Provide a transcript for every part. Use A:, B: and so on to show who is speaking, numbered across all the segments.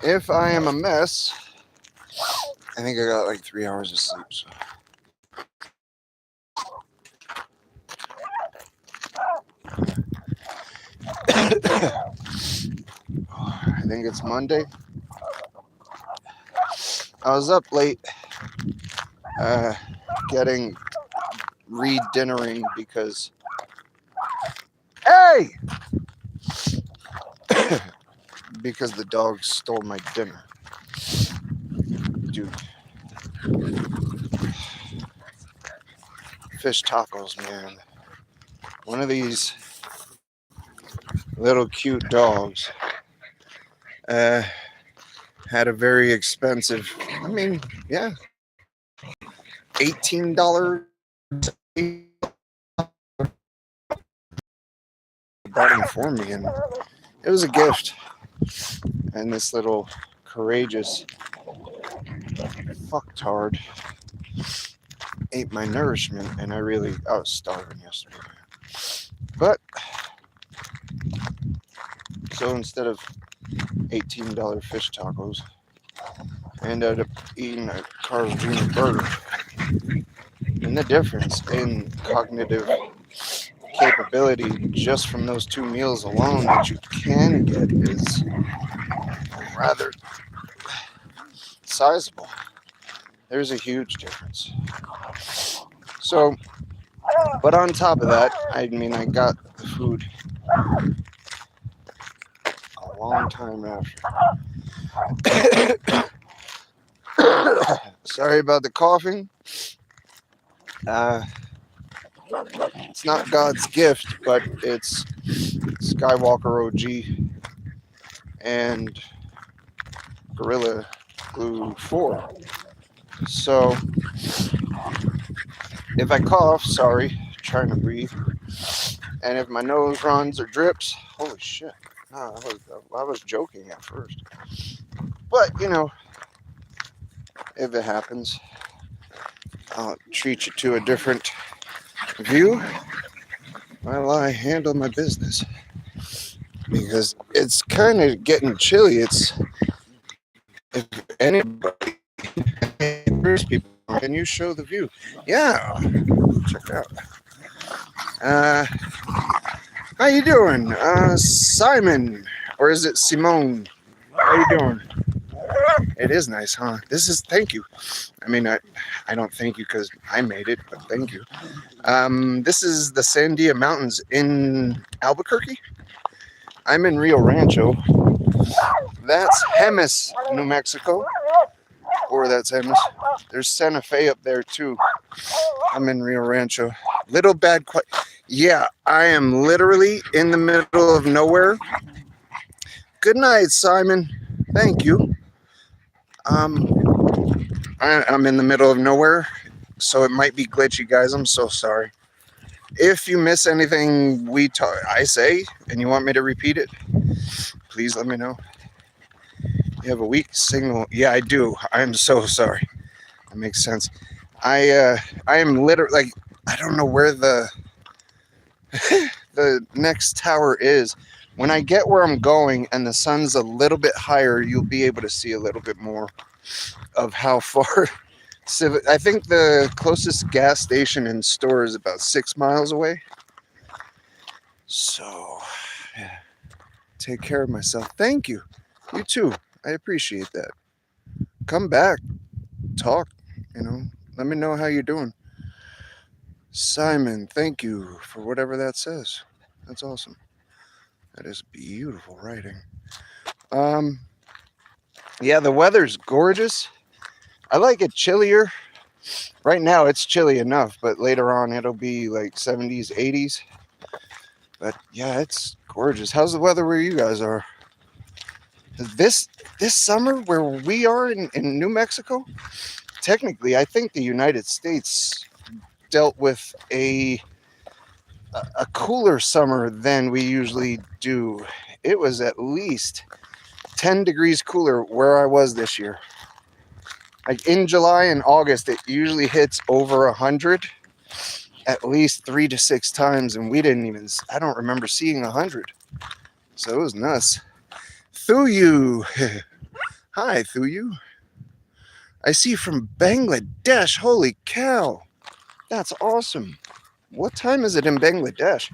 A: If I am a mess, I think I got like 3 hours of sleep. So. I think it's Monday. I was up late getting re-dinnering because, hey! because the dog stole my dinner. Dude. Fish tacos, man. One of these little cute dogs had a very expensive, yeah, $18 bought him for me, and it was a gift. And this little courageous fucktard ate my nourishment, and I was starving yesterday. But so instead of $18 fish tacos, I ended up eating a Carl's Jr. burger. And the difference in cognitive capability just from those two meals alone that you can get is rather sizable. There's a huge difference. So, but on top of that, I got the food a long time after. Sorry about the coughing. It's not God's gift, but it's Skywalker OG and Gorilla Glue 4. So if I cough, sorry, trying to breathe. And if my nose runs or drips, holy shit. No, I was joking at first. But, if it happens, I'll treat you to a different view while I handle my business. Because it's kind of getting chilly. If anybody, there's people, can you show the view? Yeah, check it out. How you doing? Simon, or is it Simone? How you doing? It is nice, huh? Thank you. I don't thank you because I made it, but thank you. This is the Sandia Mountains in Albuquerque. I'm in Rio Rancho. That's Jemez, New Mexico. Or that's Jemez. There's Santa Fe up there too. I'm in Rio Rancho. Little bad quiet. Yeah, I am literally in the middle of nowhere. Good night, Simon. Thank you. I'm in the middle of nowhere, so it might be glitchy, guys. I'm so sorry. If you miss anything I say, and you want me to repeat it, please let me know. You have a weak signal. Yeah, I do. I'm so sorry. That makes sense. I am literally I don't know where the next tower is. When I get where I'm going and the sun's a little bit higher, you'll be able to see a little bit more of how far. I think the closest gas station and store is about 6 miles away. So, yeah. Take care of myself. Thank you. You too. I appreciate that. Come back. Talk. Let me know how you're doing. Simon, thank you for whatever that says. That's awesome. That is beautiful writing. Yeah, the weather's gorgeous. I like it chillier. Right now it's chilly enough, but later on it'll be like 70s, 80s. But yeah, it's gorgeous. How's the weather where you guys are? This summer where we are in New Mexico, technically I think the United States dealt with a cooler summer than we usually do. It was at least 10 degrees cooler where I was this year. Like in July and August, it usually hits over 100 at least 3 to 6 times, and I don't remember seeing 100. So it was nuts. Through you. Hi, Thuyu. I see you from Bangladesh. Holy cow. That's awesome. What time is it in Bangladesh?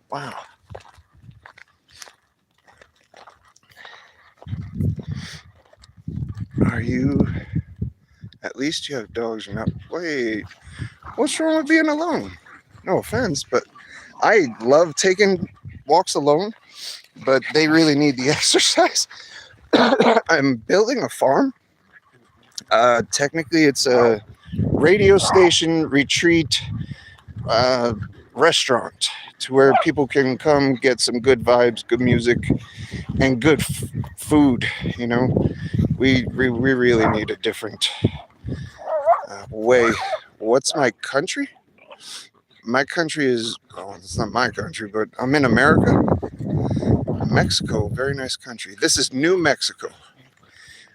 A: Wow. Are you... At least you have dogs. You're not... Wait. What's wrong with being alone? No offense, but I love taking walks alone, but they really need the exercise. I'm building a farm. Technically, it's a radio station retreat uh, restaurant to where people can come get some good vibes, good music, and good food. You know, we really need a different way. What's my country? My country is, oh, it's not my country, but I'm in America. Mexico, very nice country. This is New Mexico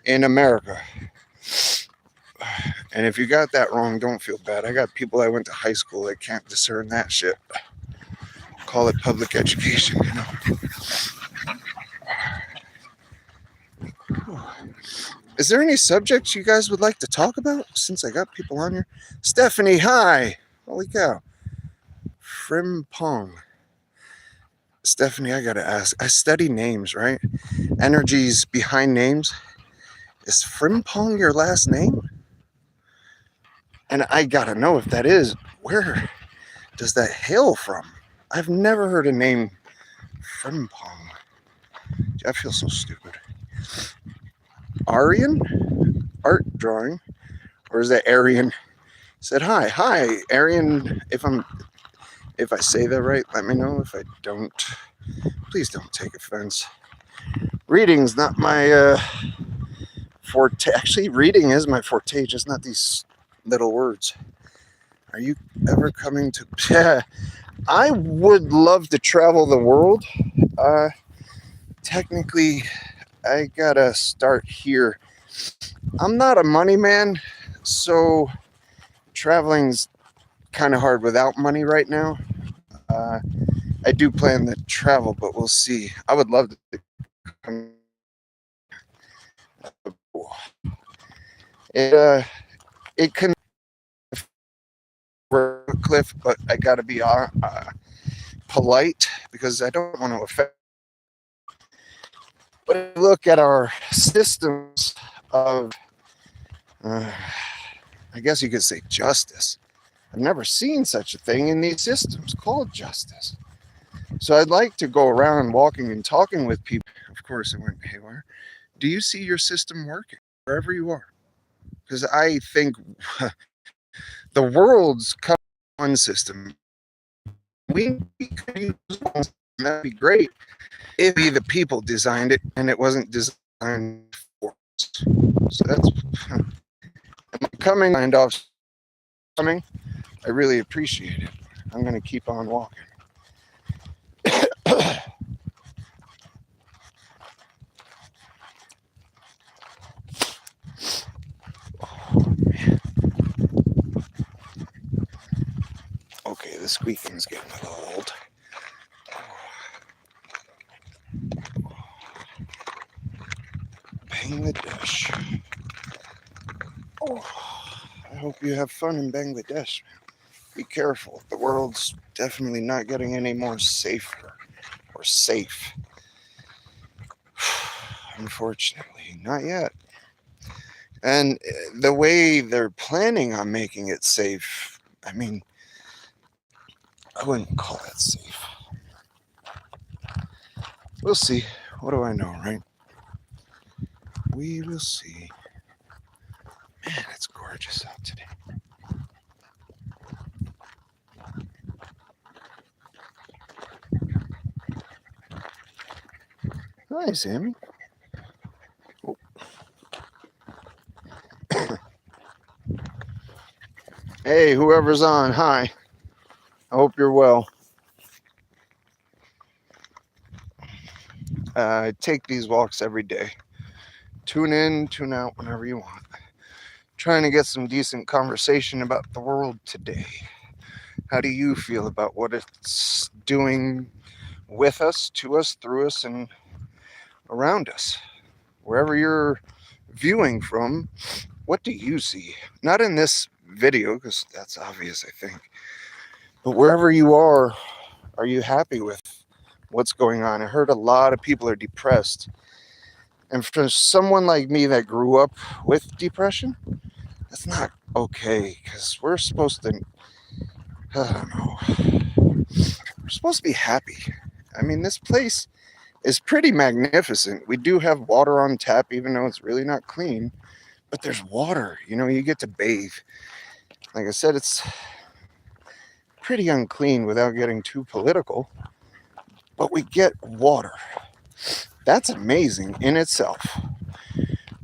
A: in America. And if you got that wrong, don't feel bad. I got people I went to high school that can't discern that shit. Call it public education, you know. Is there any subjects you guys would like to talk about since I got people on here? Stephanie, hi. Holy cow. Frimpong. Stephanie, I gotta ask. I study names, right? Energies behind names. Is Frimpong your last name? And I gotta know if that is. Where does that hail from? I've never heard a name Frimpong. I feel so stupid. Aryan? Art drawing? Or is that Aryan? Said hi, Aryan. If I say that right, let me know. If I don't, please don't take offense. Reading's not my forte. Actually, reading is my forte, just not these little words. Are you ever coming to... Yeah, I would love to travel the world. Technically, I gotta start here. I'm not a money man, so traveling's kind of hard without money right now. I do plan to travel, but we'll see. I would love to come. It can cliff, but I gotta be polite because I don't want to offend. But if you look at our systems of, I guess you could say justice. I've never seen such a thing in these systems called justice. So I'd like to go around walking and talking with people. Of course, it went haywire. Do you see your system working wherever you are? Because I think the world's one system. We could use one. That'd be great if the people designed it and it wasn't designed for us. So that's coming. And off coming. I really appreciate it. I'm going to keep on walking. Okay, the squeaking's getting a little old. Bangladesh. Oh, I hope you have fun in Bangladesh. Be careful. The world's definitely not getting any more safer or safe. Unfortunately, not yet. And the way they're planning on making it safe, I mean, I wouldn't call that safe. We'll see. What do I know, right? We will see. Man, it's gorgeous out today. Hi, Sammy. Oh. Hey, whoever's on, hi. I hope you're well. I take these walks every day. Tune in, tune out whenever you want. Trying to get some decent conversation about the world today. How do you feel about what it's doing with us, to us, through us, and around us? Wherever you're viewing from, what do you see? Not in this video, because that's obvious, I think. But wherever you are you happy with what's going on? I heard a lot of people are depressed. And for someone like me that grew up with depression, that's not okay, because we're supposed to, I don't know, we're supposed to be happy. I mean, this place is pretty magnificent. We do have water on tap, even though it's really not clean, but there's water. You get to bathe. Like I said, it's pretty unclean without getting too political, but we get water. That's amazing in itself.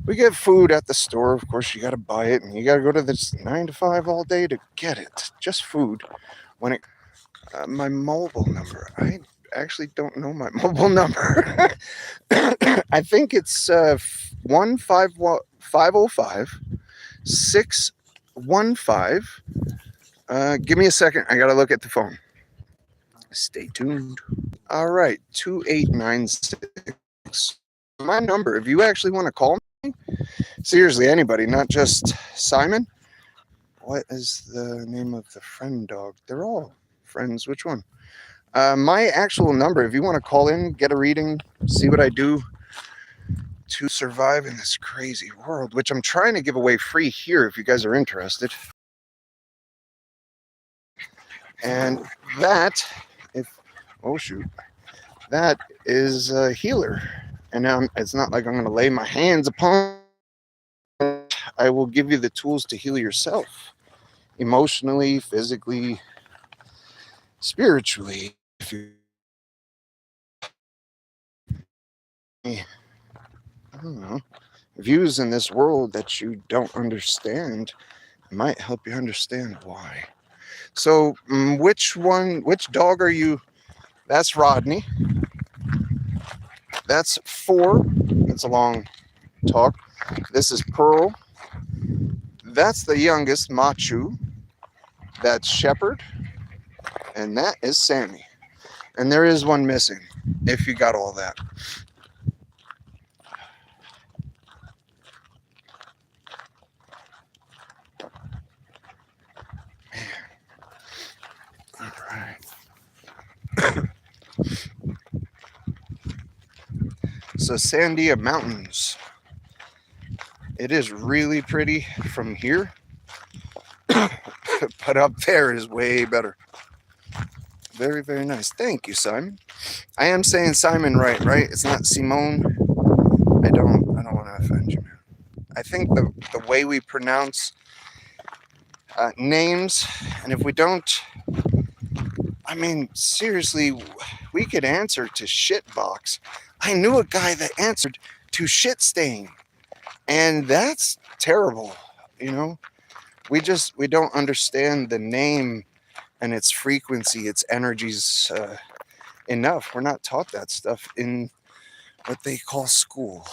A: We get food at the store. Of course, you got to buy it, and you got to go to this 9 to 5 all day to get it. Just food. When it, my mobile number, I actually don't know my mobile number. I think it's 15505 615. Give me a second. I got to look at the phone. Stay tuned. All right, 2896. My number, if you actually want to call me, seriously, anybody, not just Simon. What is the name of the friend dog? They're all friends. Which one? My actual number, if you want to call in, get a reading, see what I do to survive in this crazy world, which I'm trying to give away free here if you guys are interested. And that, oh shoot, that is a healer. And now it's not like I'm going to lay my hands upon it. I will give you the tools to heal yourself emotionally, physically, spiritually. If you, I don't know, views in this world that you don't understand might help you understand why. So, which dog are you? That's Rodney. That's 4. That's a long talk. This is Pearl. That's the youngest, Machu. That's Shepherd. And that is Sammy. And there is one missing, if you got all that. Man. All right. So Sandia Mountains. It is really pretty from here, but up there is way better. Very, very nice. Thank you, Simon. I am saying Simon right? It's not Simone. I don't want to offend you, man. I think the way we pronounce names, and if we don't, I mean, seriously, we could answer to Shitbox. I knew a guy that answered to Shitstain, and that's terrible. We don't understand the name and its frequency, its energies enough. We're not taught that stuff in what they call school.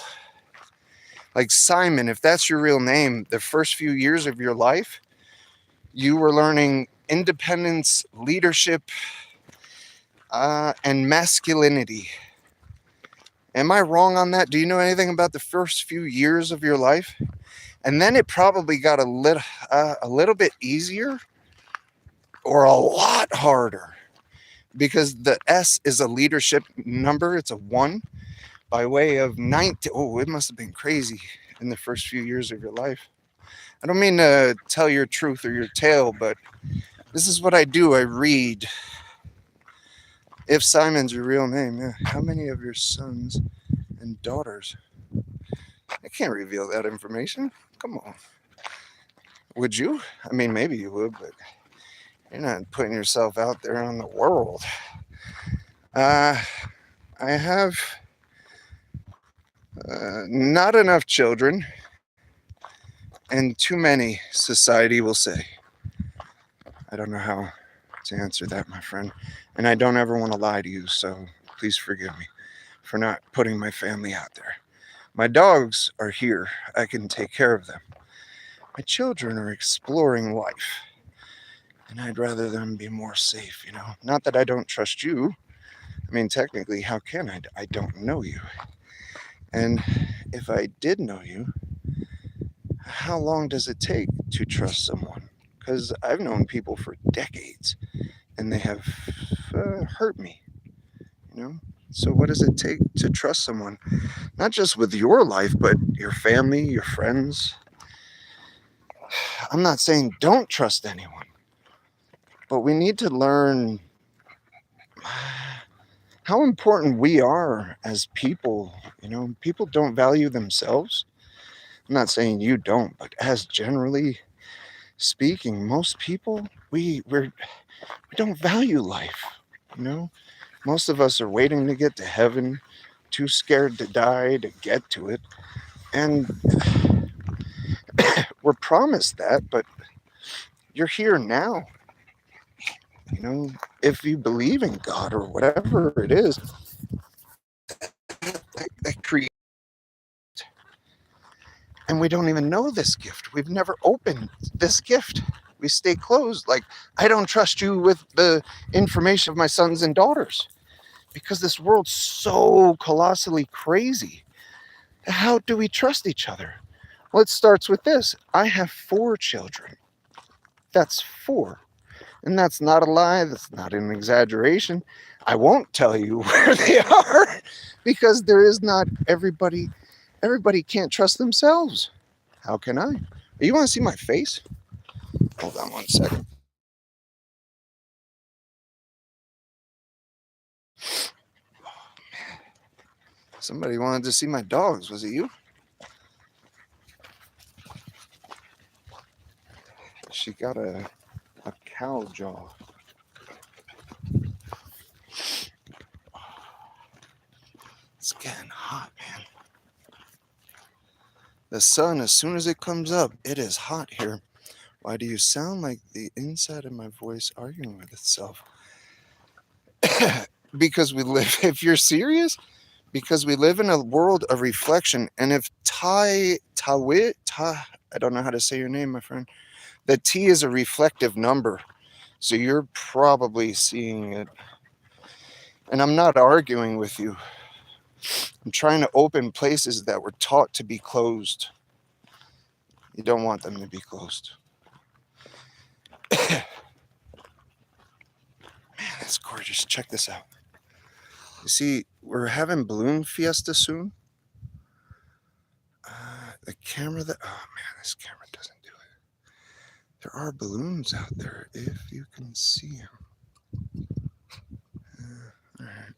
A: Like Simon, if that's your real name, the first few years of your life, you were learning independence, leadership, and masculinity. Am I wrong on that? Do you know anything about the first few years of your life? And then it probably got a little bit easier or a lot harder, because the S is a leadership number. It's a 1 by way of 90. Oh, it must have been crazy in the first few years of your life. I don't mean to tell your truth or your tale, but this is what I do. I read. If Simon's your real name, yeah. How many of your sons and daughters? I can't reveal that information. Come on. Would you? I mean, maybe you would, but you're not putting yourself out there on the world. I have not enough children, and too many, society will say. I don't know how to answer that, my friend. And I don't ever want to lie to you, so please forgive me for not putting my family out there. My dogs are here. I can take care of them. My children are exploring life, and I'd rather them be more safe, Not that I don't trust you. I mean, technically, how can I? I don't know you. And if I did know you, how long does it take to trust someone? Because I've known people for decades and they have hurt me, you know? So, what does it take to trust someone? Not just with your life, but your family, your friends. I'm not saying don't trust anyone, but we need to learn how important we are as people. You know, people don't value themselves. I'm not saying you don't, but as generally speaking, most people we don't value life. You know, most of us are waiting to get to heaven, too scared to die to get to it, and we're promised that, but you're here now. You know, if you believe in God or whatever it is, that creates, and we don't even know this gift. We've never opened this gift. We stay closed. Like, I don't trust you with the information of my sons and daughters because this world's so colossally crazy. How do we trust each other? Well, it starts with this. I have 4 children. That's 4. And that's not a lie. That's not an exaggeration. I won't tell you where they are because there is not everybody. Everybody can't trust themselves. How can I? You want to see my face? Hold on one second. Somebody wanted to see my dogs. Was it you? She got a cow jaw. It's getting hot, man. The sun, as soon as it comes up, it is hot here. Why do you sound like the inside of my voice arguing with itself? Because we live, if you're serious, because we live in a world of reflection. And if I don't know how to say your name, my friend. The T is a reflective number. So you're probably seeing it. And I'm not arguing with you. I'm trying to open places that were taught to be closed. You don't want them to be closed. Man, that's gorgeous. Check this out. You see, we're having balloon fiesta soon. The camera that, oh man, this camera doesn't do it. There are balloons out there if you can see them. All right.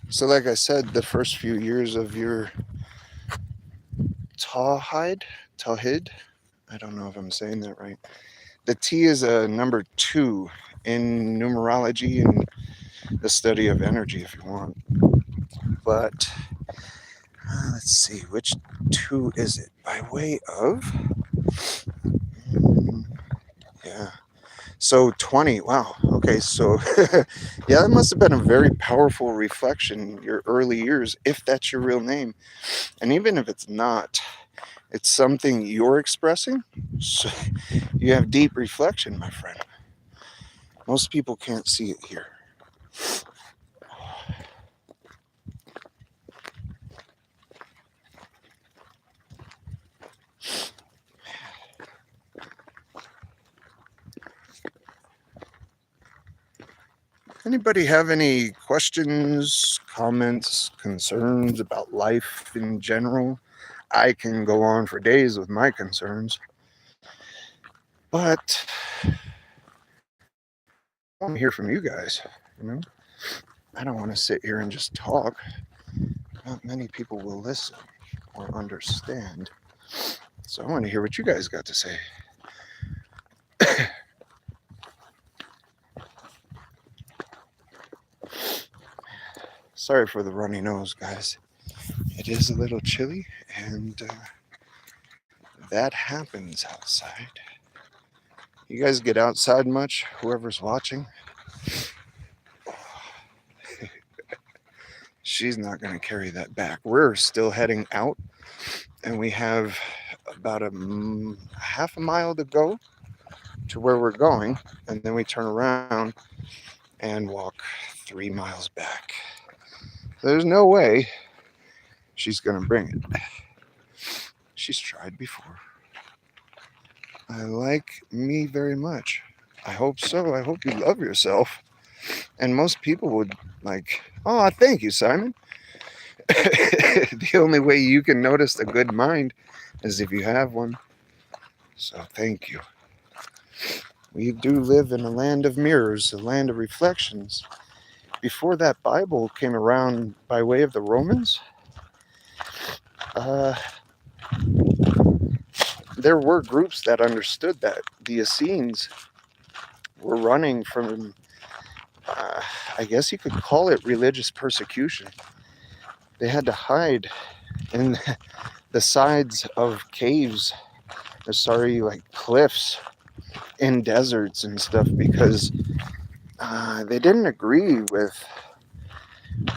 A: So, like I said, the first few years of your Tawhid, I don't know if I'm saying that right. The T is a number 2 in numerology and the study of energy, if you want. But let's see, which 2 is it? By way of, yeah. So 20. Wow. Okay. So, yeah, that must have been a very powerful reflection, your early years, if that's your real name. And even if it's not, it's something you're expressing. So you have deep reflection, my friend. Most people can't see it here. Anybody have any questions, comments, concerns about life in general? I can go on for days with my concerns, but I want to hear from you guys. You know, I don't want to sit here and just talk. Not many people will listen or understand. So I want to hear what you guys got to say. Sorry for the runny nose, guys. It is a little chilly, and that happens outside. You guys get outside much? Whoever's watching? She's not going to carry that back. We're still heading out, and we have about a half a mile to go to where we're going, and then we turn around and walk 3 miles back. There's no way she's going to bring it. She's tried before. I like me very much. I hope so. I hope you love yourself. And most people would like, oh, thank you, Simon. The only way you can notice a good mind is if you have one. So thank you. We do live in a land of mirrors, a land of reflections. Before that Bible came around by way of the Romans, uh, there were groups that understood that the Essenes were running from, I guess you could call it religious persecution. They had to hide in the sides of caves, like cliffs in deserts and stuff, because they didn't agree with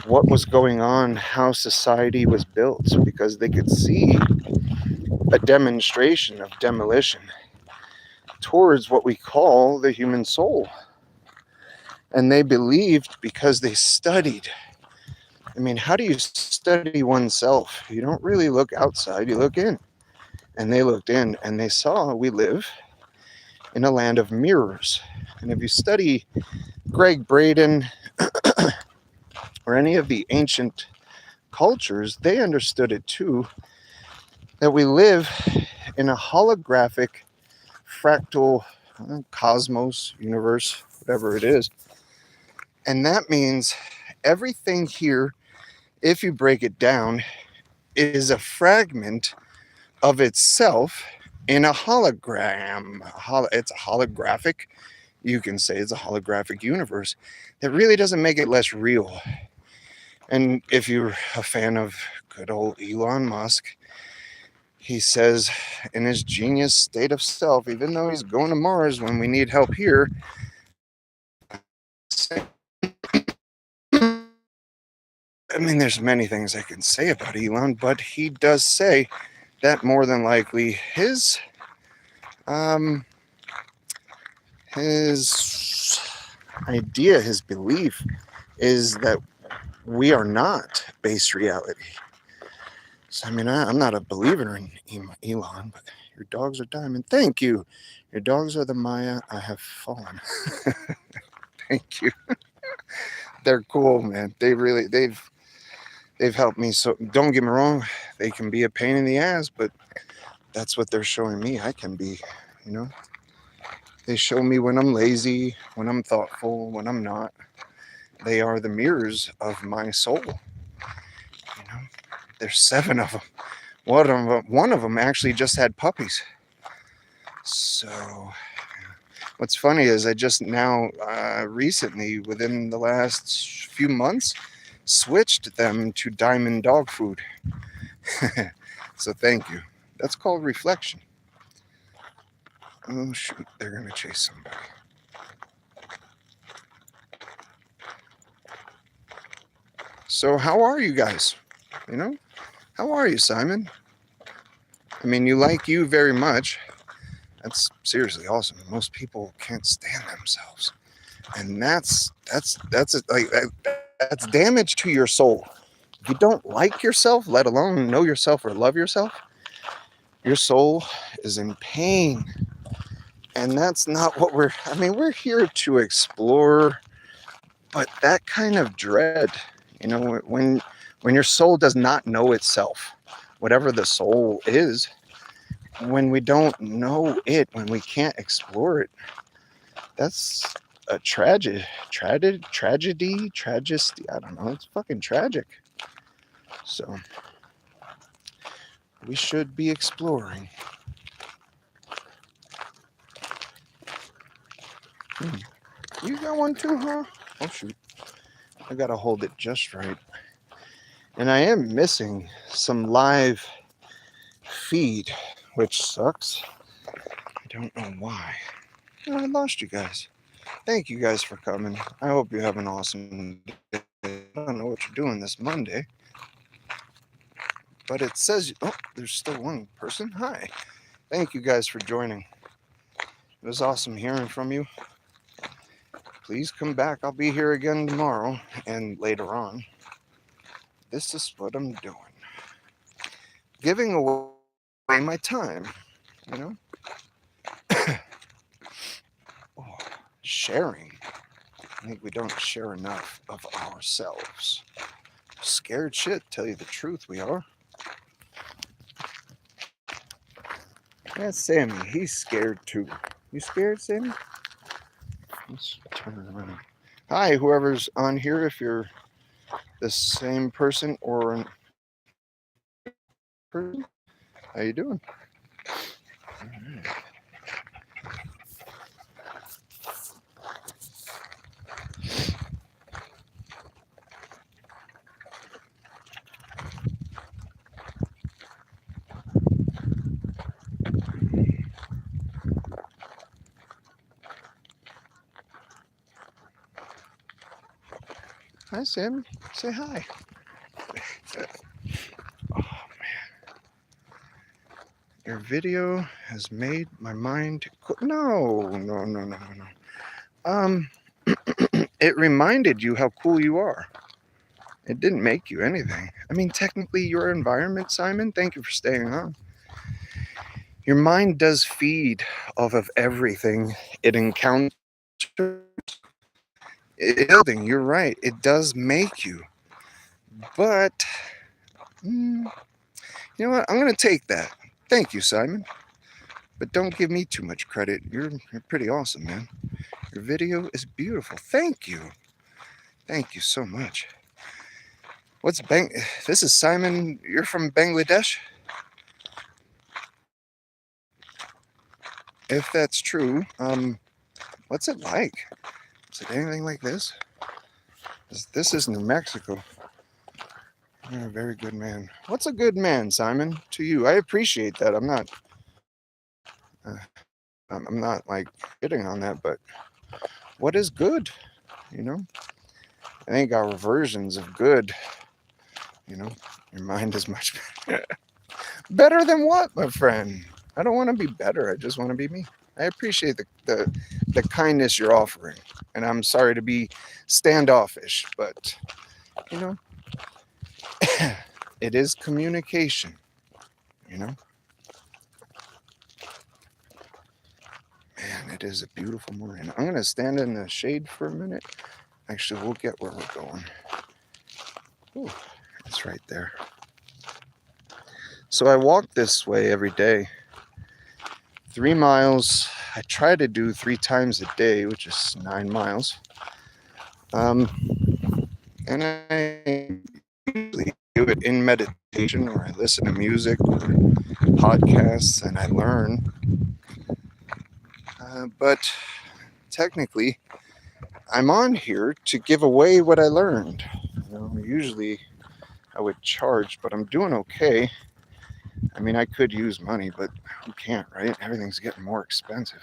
A: what was going on, how society was built, because they could see a demonstration of demolition towards what we call the human soul. And they believed, because they studied. I mean, how do you study oneself? You don't really look outside, you look in. And they looked in and they saw we live in a land of mirrors. And if you study Greg Braden or any of the ancient cultures, they understood it too, that we live in a holographic fractal cosmos, universe, whatever it is. And that means everything here, if you break it down, is a fragment of itself in a hologram. It's a holographic, you can say it's a holographic universe that really doesn't make it less real. And if you're a fan of good old Elon Musk, he says in his genius state of self, even though he's going to Mars when we need help here, I mean, there's many things I can say about Elon, but he does say that more than likely his idea, his belief is that we are not base reality. So, I mean, I'm not a believer in Elon, but your dogs are diamond. Thank you. Your dogs are the Maya. I have fallen. Thank you. They're cool, man. They've helped me. So don't get me wrong, they can be a pain in the ass, but that's what they're showing me I can be, you know. They show me when I'm lazy, when I'm thoughtful, when I'm not. They are the mirrors of my soul. You know, there's 7 of them. One of them actually just had puppies. So what's funny is I just now recently, within the last few months, switched them to diamond dog food. So thank you. That's called reflection. Oh shoot, they're gonna chase somebody. So how are you guys? You know, how are you, Simon? I mean, you like you very much. That's seriously awesome. Most people can't stand themselves, and that's damage to your soul. If you don't like yourself, let alone know yourself or love yourself, your soul is in pain. And that's not what we're here to explore, but that kind of dread, you know, when your soul does not know itself, whatever the soul is, when we don't know it, when we can't explore it, that's a tragedy, I don't know, it's fucking tragic. So we should be exploring. You got one too, huh? Oh shoot, I gotta hold it just right. And I am missing some live feed, which sucks. I don't know why. I lost you guys. Thank you guys for coming. I hope you have an awesome day. I don't know what you're doing this Monday, but it says, oh, there's still one person. Hi. Thank you guys for joining. It was awesome hearing from you. Please come back. I'll be here again tomorrow and later on. This is what I'm doing. Giving away away my time, you know? Oh, sharing. I think we don't share enough of ourselves. Scared shit, tell you the truth, we are. That's Sammy. He's scared too. You scared, Sammy? Let's turn it around. Hi, whoever's on here, if you're the same person or a person, how you doing? All right. Hi, Sammy. Say hi. Oh, your video has made my mind. No. Um, it reminded you how cool you are. It didn't make you anything. I mean, technically, your environment, Simon. Thank you for staying on. Your mind does feed off of everything it encounters. Building, you're right. It does make you, but you know what? I'm gonna take that. Thank you, Simon. But don't give me too much credit. You're pretty awesome, man. Your video is beautiful. Thank you. Thank you so much. What's Bang? This is Simon. You're from Bangladesh? If that's true, what's it like? Is it anything like this? This is New Mexico. You're a very good man. What's a good man, Simon? To you, I appreciate that. Uh, I'm not like hitting on that, but what is good? You know, I think our versions of good. You know, your mind is much better than what, my friend? I don't want to be better. I just want to be me. I appreciate the kindness you're offering, and I'm sorry to be standoffish, but you know, it is communication. You know, man, it is a beautiful morning. I'm gonna stand in the shade for a minute. Actually, we'll get where we're going. Ooh, it's right there. So I walk this way every day. 3 miles. I try to do 3 times a day, which is 9 miles. And I usually do it in meditation, or I listen to music or podcasts and I learn. But technically, I'm on here to give away what I learned. You know, usually I would charge, but I'm doing okay. I mean, I could use money, but who can't, right? Everything's getting more expensive.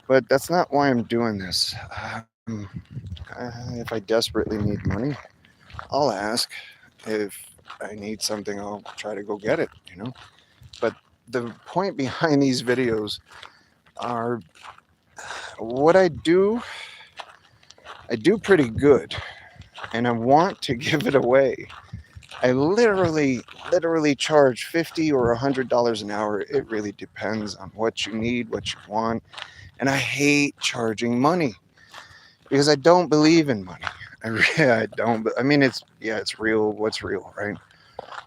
A: But that's not why I'm doing this. If I desperately need money, I'll ask. If I need something, I'll try to go get it, you know? But the point behind these videos are what I do pretty good, and I want to give it away. I literally charge $50 or $100 an hour. It really depends on what you need, what you want. And I hate charging money because I don't believe in money. I don't. I mean, it's real. What's real, right?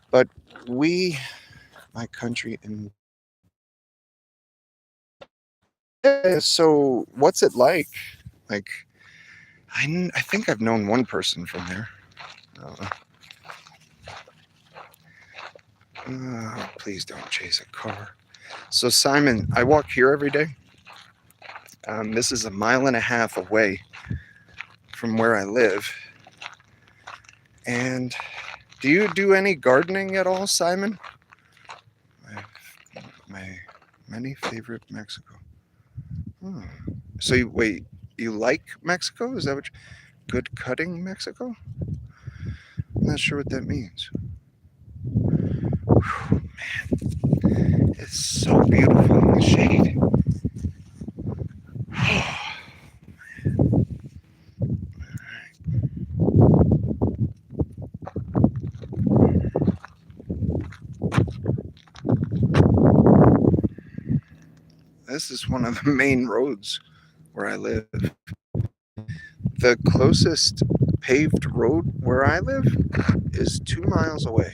A: But my country, and so what's it like? Like, I think I've known one person from there. Please don't chase a car. So Simon, I walk here every day. This is 1.5 miles away from where I live. And do you do any gardening at all, Simon? My many favorite Mexico. Oh. So you like Mexico? Is that what good cutting Mexico? I'm not sure what that means. Whew, man, it's so beautiful in the shade. This is one of the main roads where I live. The closest paved road where I live is 2 miles away.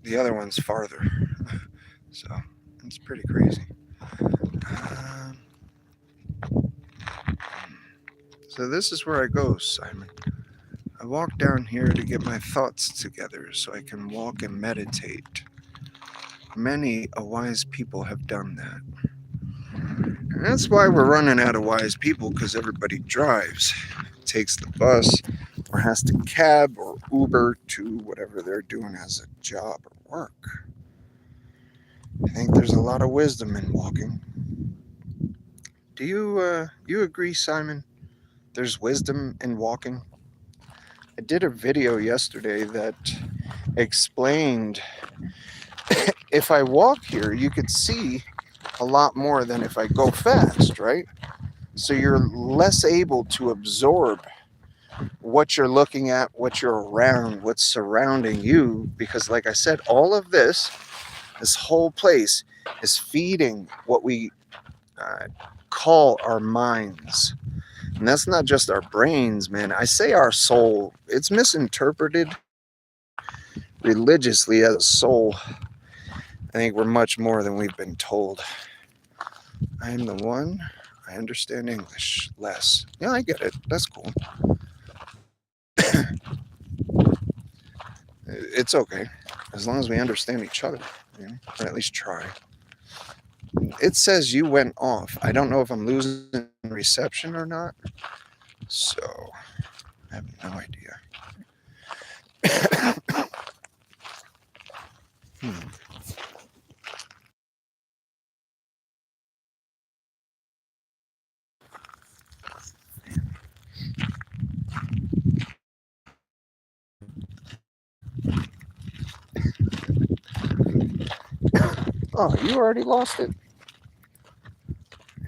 A: The other one's farther. So it's pretty crazy. Um, so this is where I go, Simon. I walk down here to get my thoughts together so I can walk and meditate. Many a wise people have done that. And that's why we're running out of wise people, because everybody drives, takes the bus, or has to cab or Uber to whatever they're doing as a job or work. I think there's a lot of wisdom in walking. Do you agree, Simon? There's wisdom in walking. I did a video yesterday that explained if I walk here, you could see a lot more than if I go fast, right? So you're less able to absorb what you're looking at, what you're around, what's surrounding you, because like I said, all of this whole place is feeding what we call our minds. And that's not just our brains, man. I say our soul. It's misinterpreted religiously as a soul. I think we're much more than we've been told. I am the one. I understand English less. Yeah, I get it. That's cool. It's okay. As long as we understand each other, or at least try. It says you went off. I don't know if I'm losing reception or not. So, I have no idea. Oh, you already lost it?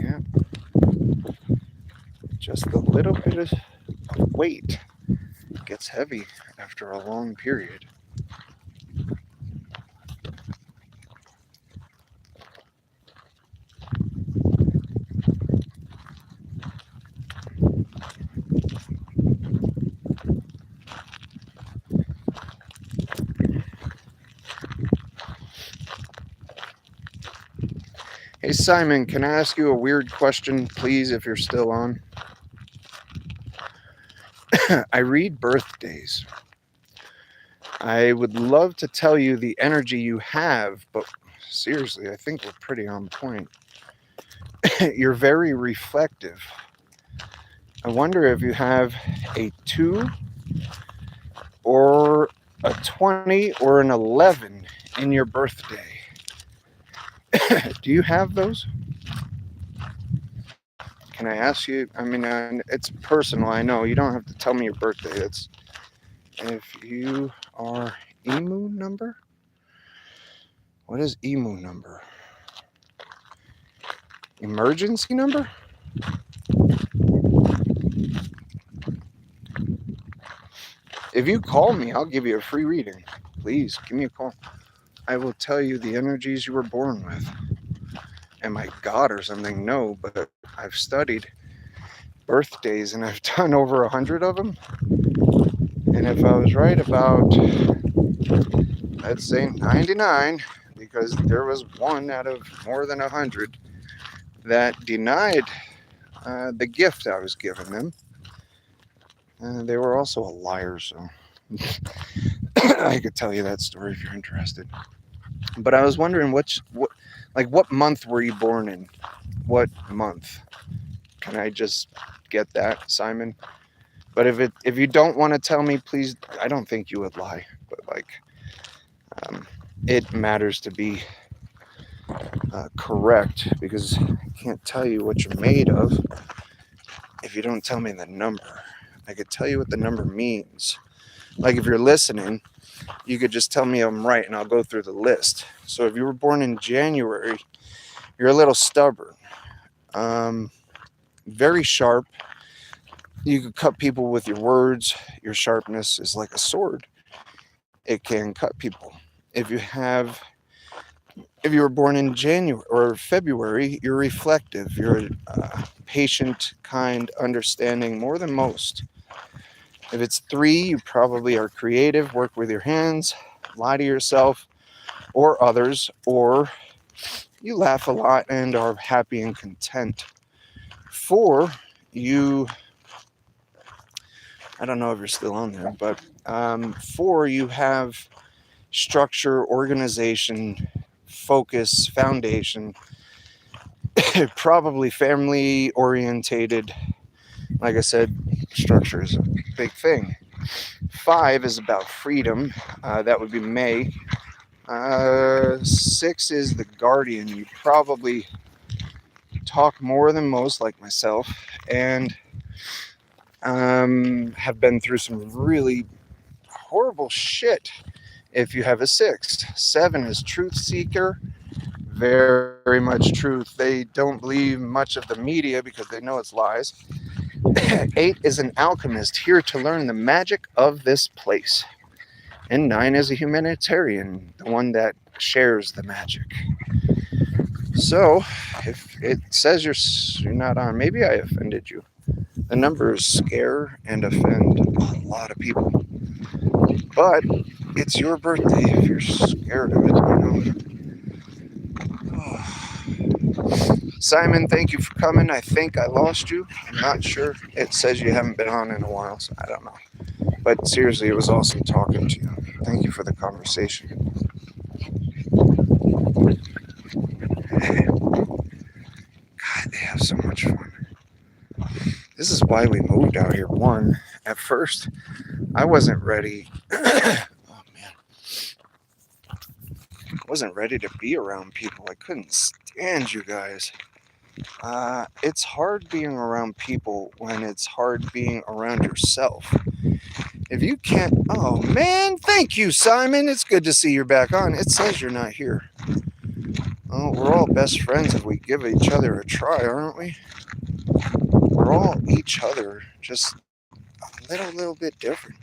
A: Yeah. Just a little bit of weight gets heavy after a long period. Hey, Simon, can I ask you a weird question, please, if you're still on? I read birthdays. I would love to tell you the energy you have, but seriously, I think we're pretty on point. You're very reflective. I wonder if you have a 2 or a 20 or an 11 in your birthday. Do you have those? Can I ask you? I mean, it's personal. I know you don't have to tell me your birthday. It's if you are emu number. What is emu number? Emergency number? If you call me, I'll give you a free reading. Please give me a call. I will tell you the energies you were born with. Am I God or something? No, but I've studied birthdays and I've done over 100 of them. And if I was right about, let's say 99, because there was one out of more than 100 that denied the gift I was giving them. They were also a liar, so I could tell you that story if you're interested. But I was wondering what month were you born in? What month? Can I just get that, Simon? But if you don't want to tell me, please. I don't think you would lie, but it matters to be correct, because I can't tell you what you're made of if you don't tell me the number. I could tell you what the number means. Like if you're listening, you could just tell me I'm right and I'll go through the list. So if you were born in January, you're a little stubborn, very sharp. You could cut people with your words. Your sharpness is like a sword. It can cut people. If you have, if you were born in January or February, you're reflective. You're patient, kind, understanding more than most. If it's 3, you probably are creative, work with your hands, lie to yourself or others, or you laugh a lot and are happy and content. 4, you, I don't know if you're still on there, but 4, you have structure, organization, focus, foundation, probably family orientated. Like I said, structure is a big thing. 5 is about freedom. That would be May. 6 is the guardian. You probably talk more than most, like myself, and have been through some really horrible shit if you have a 6. 7 is truth seeker. Very much truth. They don't believe much of the media because they know it's lies. 8 is an alchemist, here to learn the magic of this place. And 9 is a humanitarian, the one that shares the magic. So, if it says you're not on, maybe I offended you. The numbers scare and offend a lot of people. But it's your birthday if you're scared of it, Simon, thank you for coming. I think I lost you. I'm not sure. It says you haven't been on in a while, so I don't know. But seriously, it was awesome talking to you. Thank you for the conversation. God, they have so much fun. This is why we moved out here. One, at first, I wasn't ready. Oh man, I wasn't ready to be around people. I couldn't stand you guys. It's hard being around people when it's hard being around yourself. If you can't, oh man, thank you, Simon. It's good to see you're back on. It says you're not here. Oh, we're all best friends if we give each other a try, aren't we? We're all each other, just a little bit different.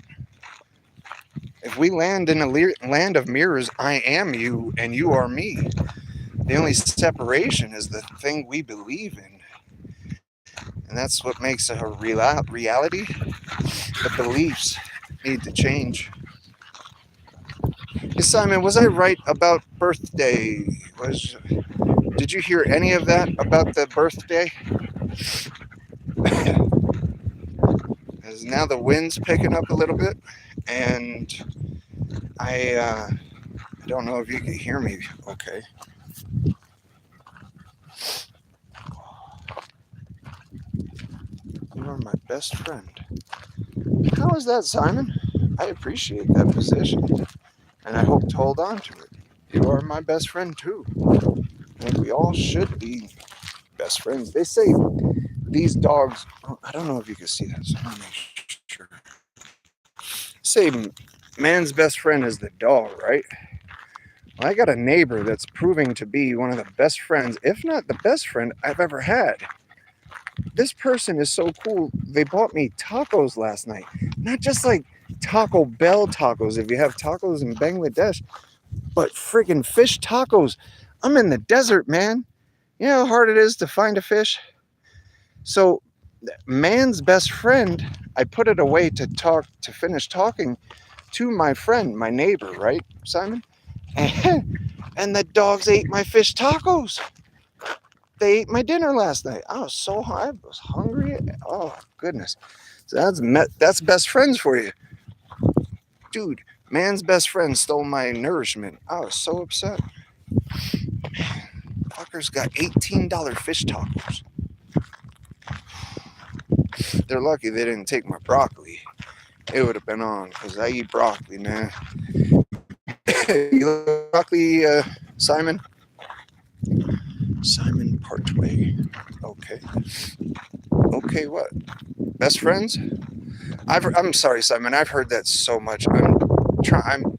A: If we land in a land of mirrors, I am you and you are me. The only separation is the thing we believe in. And that's what makes a reality. The beliefs need to change. Hey, Simon, was I right about birthday? Did you hear any of that about the birthday? As now the wind's picking up a little bit, and I don't know if you can hear me okay. You are my best friend. How is that, Simon? I appreciate that position, and I hope to hold on to it. You are my best friend too. And we all should be best friends. They say these dogs, I don't know if you can see that, so I'm gonna make sure. Say man's best friend is the dog, right? Well, I got a neighbor that's proving to be one of the best friends, if not the best friend I've ever had. This person is so cool. They bought me tacos last night. Not just like Taco Bell tacos, if you have tacos in Bangladesh, but friggin' fish tacos. I'm in the desert, man. You know how hard it is to find a fish? So, man's best friend, I put it away to finish talking to my friend, my neighbor, right, Simon? And the dogs ate my fish tacos. They ate my dinner last night. I was so hungry. I was hungry. Oh goodness. So that's best friends for you, dude. Man's best friend stole my nourishment. I was so upset. Fuckers got $18 fish tacos. They're lucky they didn't take my broccoli. It would have been on because I eat broccoli, man. You like broccoli, Simon? Simon Partway. Okay. Okay, what? Best friends? I'm sorry, Simon. I've heard that so much. I'm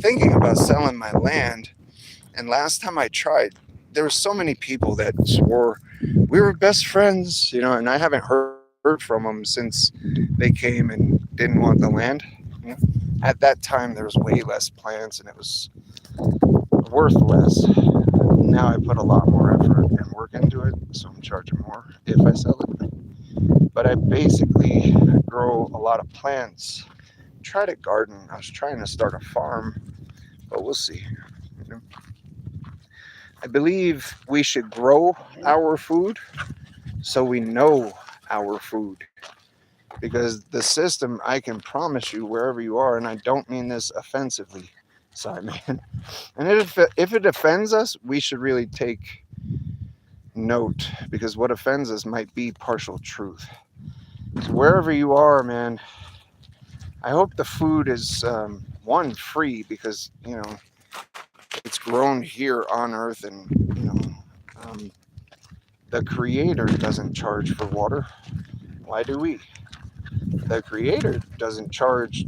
A: thinking about selling my land, and last time I tried, there were so many people that swore we were best friends, and I haven't heard from them since they came and didn't want the land. At that time, there was way less plants, and it was worth less. Now I put a lot more effort and work into it, so I'm charging more if I sell it. But I basically grow a lot of plants. Tried to garden. I was trying to start a farm, but we'll see. You know? I believe we should grow our food so we know our food. Because the system, I can promise you, wherever you are, and I don't mean this offensively, Simon. And if it offends us, we should really take note, because what offends us might be partial truth. So wherever you are, man, I hope the food is one, free, because it's grown here on Earth, and um, the Creator doesn't charge for water. Why do we? The Creator doesn't charge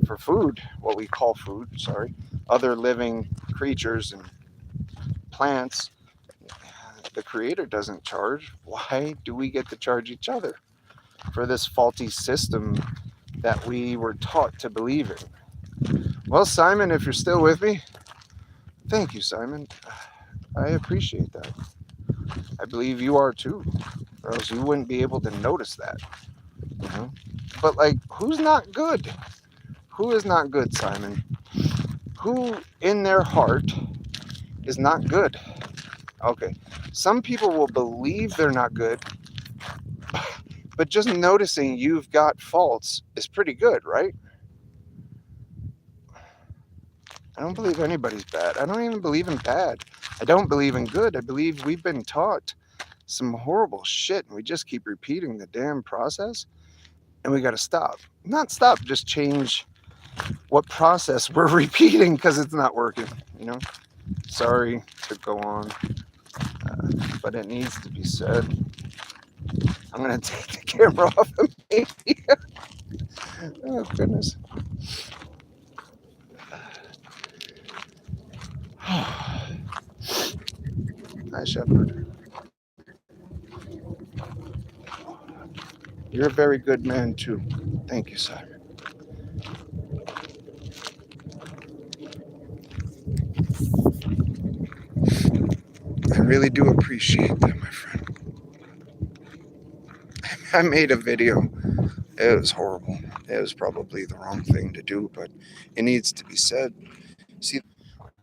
A: for food, what we call food, sorry, other living creatures and plants. The Creator doesn't charge. Why do we get to charge each other for this faulty system that we were taught to believe in? Well, Simon, if you're still with me, thank you, Simon. I appreciate that. I believe you are too, or else you wouldn't be able to notice that. You know? But like, who's not good? Who is not good, Simon? Who in their heart is not good? Okay. Some people will believe they're not good, but just noticing you've got faults is pretty good, right? I don't believe anybody's bad. I don't even believe in bad. I don't believe in good. I believe we've been taught some horrible shit and we just keep repeating the damn process, and we got to stop. Not stop, just change what process we're repeating because it's not working, you know? Sorry to go on, but it needs to be said. I'm going to take the camera off of me. Oh, goodness. Hi, Shepherd. You're a very good man, too. Thank you, Simon. I really do appreciate that, my friend. I made a video. It was horrible. It was probably the wrong thing to do, but it needs to be said. See,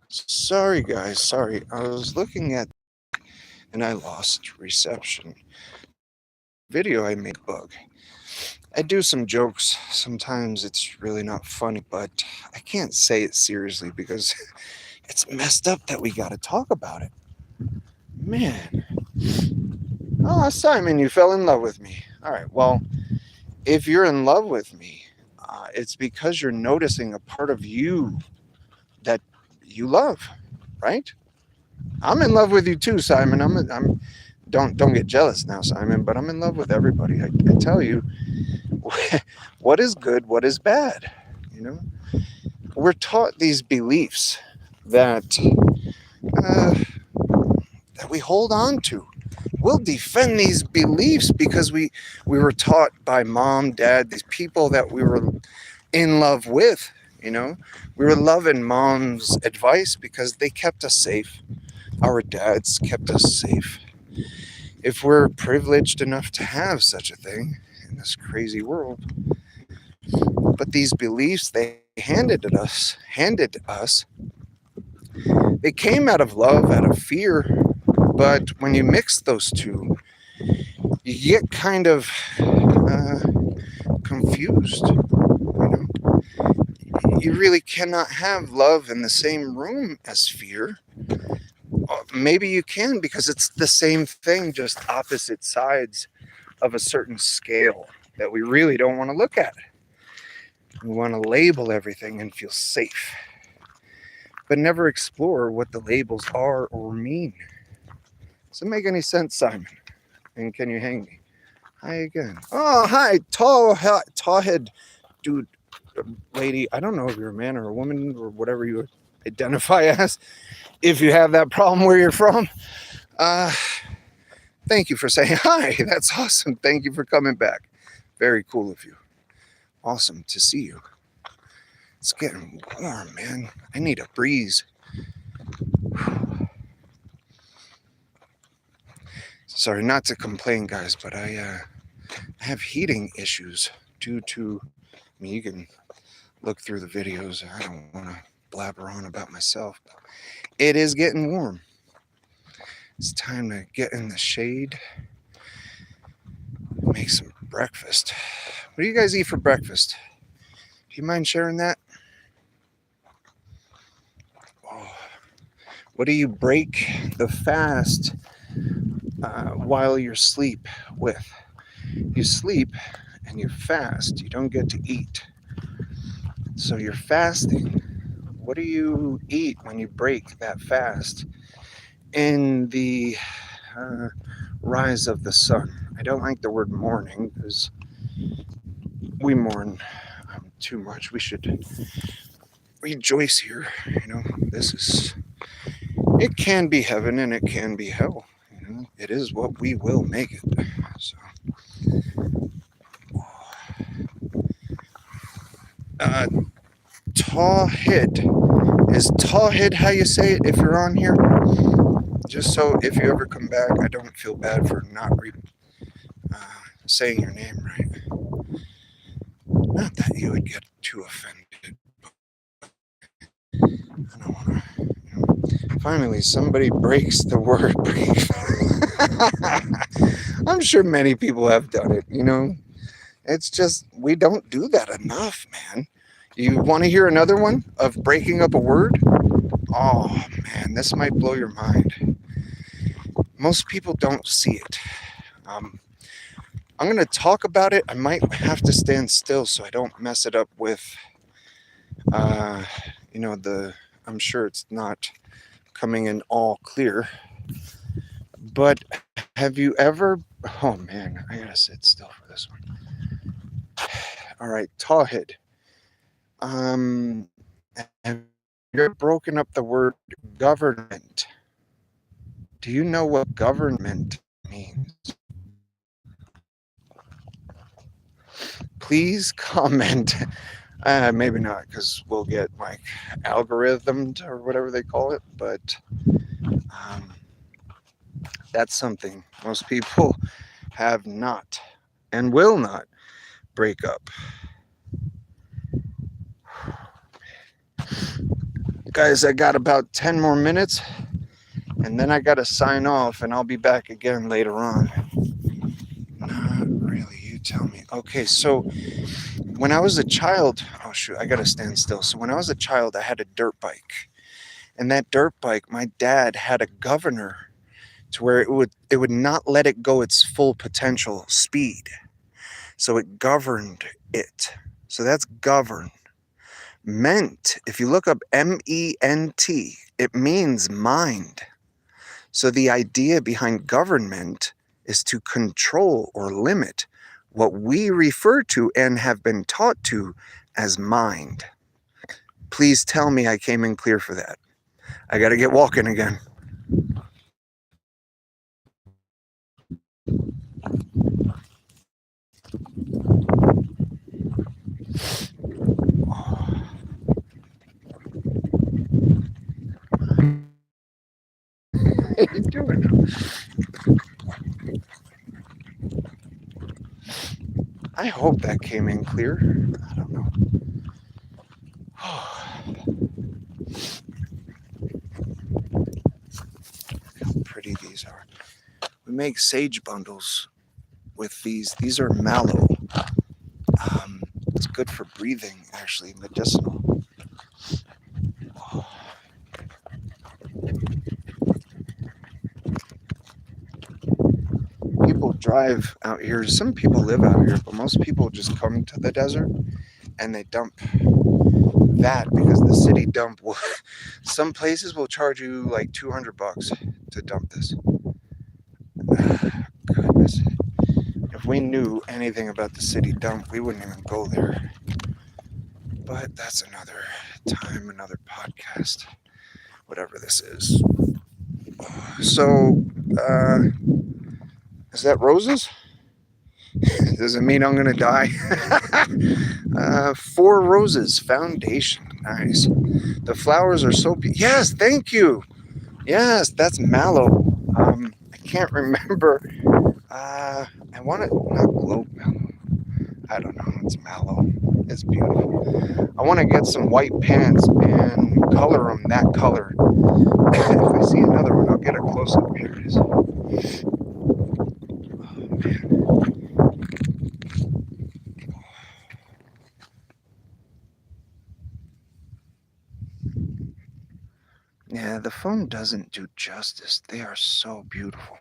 A: sorry, guys. Sorry. I was looking at and I lost reception. Video I made bug. I do some jokes. Sometimes it's really not funny, but I can't say it seriously because it's messed up that we got to talk about it. Man. Oh, Simon, you fell in love with me. All right. Well, if you're in love with me, it's because you're noticing a part of you that you love, right? I'm in love with you too, Simon. I'm don't get jealous now, Simon, but I'm in love with everybody. I tell you, what is good, what is bad. You know, we're taught these beliefs that that we hold on to. We'll defend these beliefs because we were taught by mom, dad, these people that we were in love with. You know, we were loving mom's advice because they kept us safe. Our dads kept us safe. If we're privileged enough to have such a thing in this crazy world. But these beliefs they handed us, they came out of love, out of fear. But when you mix those two, you get kind of confused. You know, you really cannot have love in the same room as fear. Maybe you can because it's the same thing, just opposite sides of a certain scale that we really don't want to look at. We want to label everything and feel safe, but never explore what the labels are or mean. Does it make any sense, Simon? And can you hang me? Hi again. Oh, hi, tall head dude, lady. I don't know if you're a man or a woman or whatever you identify as. If you have that problem where you're from, thank you for saying hi. That's awesome. Thank you for coming back. Very cool of you. Awesome to see you. It's getting warm, man. I need a breeze. Sorry, not to complain, guys, but I have heating issues due to. I mean, you can look through the videos. I don't want to blabber on about myself. But it is getting warm. It's time to get in the shade, make some breakfast. What do you guys eat for breakfast? Do you mind sharing that? Oh, what do you break the fast while you're asleep with? You sleep and you fast. You don't get to eat. So you're fasting. What do you eat when you break that fast in the rise of the sun? I don't like the word mourning because we mourn too much. We should rejoice here. It can be heaven and it can be hell. It is what we will make it. So, Tawhid. Is Tawhid how you say it if you're on here? Just so if you ever come back, I don't feel bad for not saying your name right. Not that you would get too offended. I don't want to. Finally, somebody breaks the word brief. I'm sure many people have done it. It's just we don't do that enough, man. You want to hear another one of breaking up a word? Oh man, this might blow your mind. Most people don't see it. I'm going to talk about it. I might have to stand still so I don't mess it up with, I'm sure it's not coming in all clear. But have you ever, oh man, I got to sit still for this one. All right, Tawhid. Have you ever broken up the word government? Do you know what government means? Please comment. Maybe not, because we'll get like algorithmed or whatever they call it. But that's something most people have not and will not break up. Guys, I got about 10 more minutes and then I got to sign off and I'll be back again later on. Not really, you tell me. Okay, so when I was a child, oh shoot, I got to stand still. So when I was a child, I had a dirt bike. And that dirt bike, my dad had a governor to where it would not let it go its full potential speed. So it governed it. So that's govern. Ment, if you look up M-E-N-T, it means mind. So the idea behind government is to control or limit what we refer to and have been taught to as mind. Please tell me I came in clear for that. I got to get walking again. What are you doing? I hope that came in clear. I don't know. Look how pretty these are. We make sage bundles with these. These are mallow. It's good for breathing, actually, medicinal. People drive out here. Some people live out here, but most people just come to the desert and they dump that because the city dump will. Some places will charge you like $200 to dump this. Goodness. If we knew anything about the city dump, we wouldn't even go there. But that's another time, another podcast, whatever this is. So, is that roses? Does it mean I'm going to die? 4 Roses Foundation. Nice. The flowers are so yes, thank you. Yes, that's mallow. I can't remember. I want it not globe mallow. I don't know. It's mallow. It's beautiful. I want to get some white pants and color them that color. If I see another one, I'll get a close up. Here it is. Yeah, the phone doesn't do justice. They are so beautiful.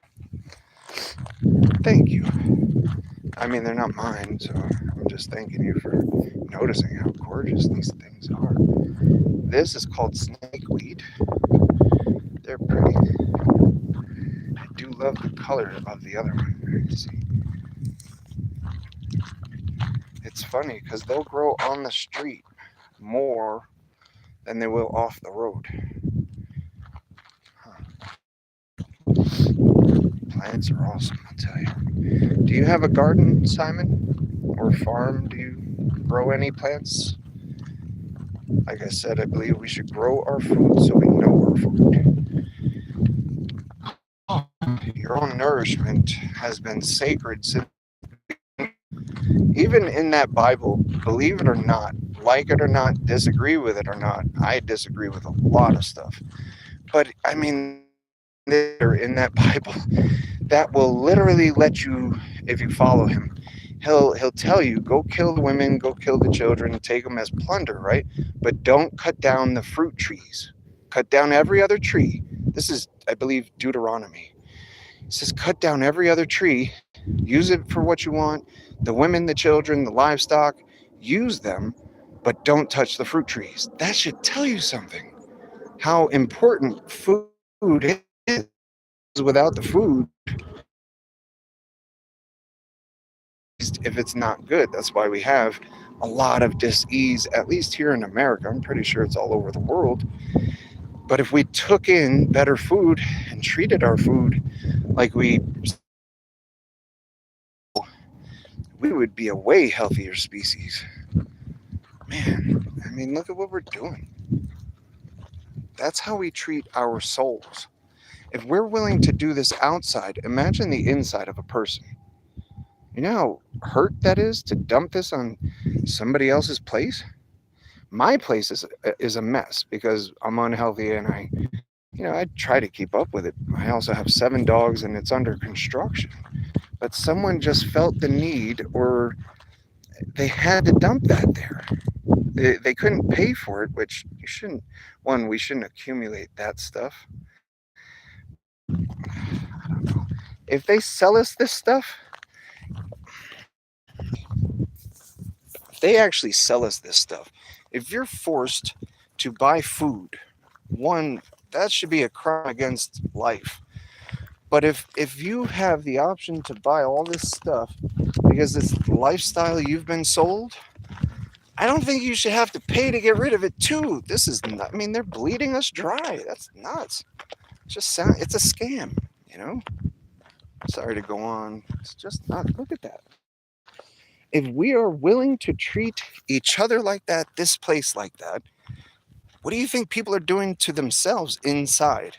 A: Thank you. I mean, they're not mine, so I'm just thanking you for noticing how gorgeous these things are. This is called snakeweed. They're pretty. I do love the color of the other one. See, it's funny because they'll grow on the street more than they will off the road. Plants are awesome, I'll tell you. Do you have a garden, Simon? Or farm? Do you grow any plants? Like I said, I believe we should grow our food so we know our food. Your own nourishment has been sacred since, even in that Bible, believe it or not, like it or not, disagree with it or not. I disagree with a lot of stuff. But I mean, there in that Bible that will literally let you, if you follow him, he'll tell you, go kill the women, go kill the children, take them as plunder, right? But don't cut down the fruit trees. Cut down every other tree. This is, I believe, Deuteronomy. It says cut down every other tree, use it for what you want. The women, the children, the livestock, use them, but don't touch the fruit trees. That should tell you something. How important food is. Without the food, if it's not good, that's why we have a lot of dis-ease, at least here in America. I'm pretty sure it's all over the world. But if we took in better food and treated our food like we would be a way healthier species. Man, I mean, look at what we're doing. That's how we treat our souls. If we're willing to do this outside, imagine the inside of a person. You know how hurt that is to dump this on somebody else's place? My place is a mess because I'm unhealthy and I try to keep up with it. I also have 7 dogs and it's under construction. But someone just felt the need, or they had to dump that there. They couldn't pay for it, which you shouldn't. One, we shouldn't accumulate that stuff. I don't know. If they sell us this stuff, if they actually sell us this stuff, if you're forced to buy food, one, that should be a crime against life. But if you have the option to buy all this stuff because it's the lifestyle you've been sold, I don't think you should have to pay to get rid of it too. This is not, I mean, they're bleeding us dry. That's nuts. It's a scam, you know? Sorry to go on. It's just not, look at that. If we are willing to treat each other like that, this place like that, what do you think people are doing to themselves inside?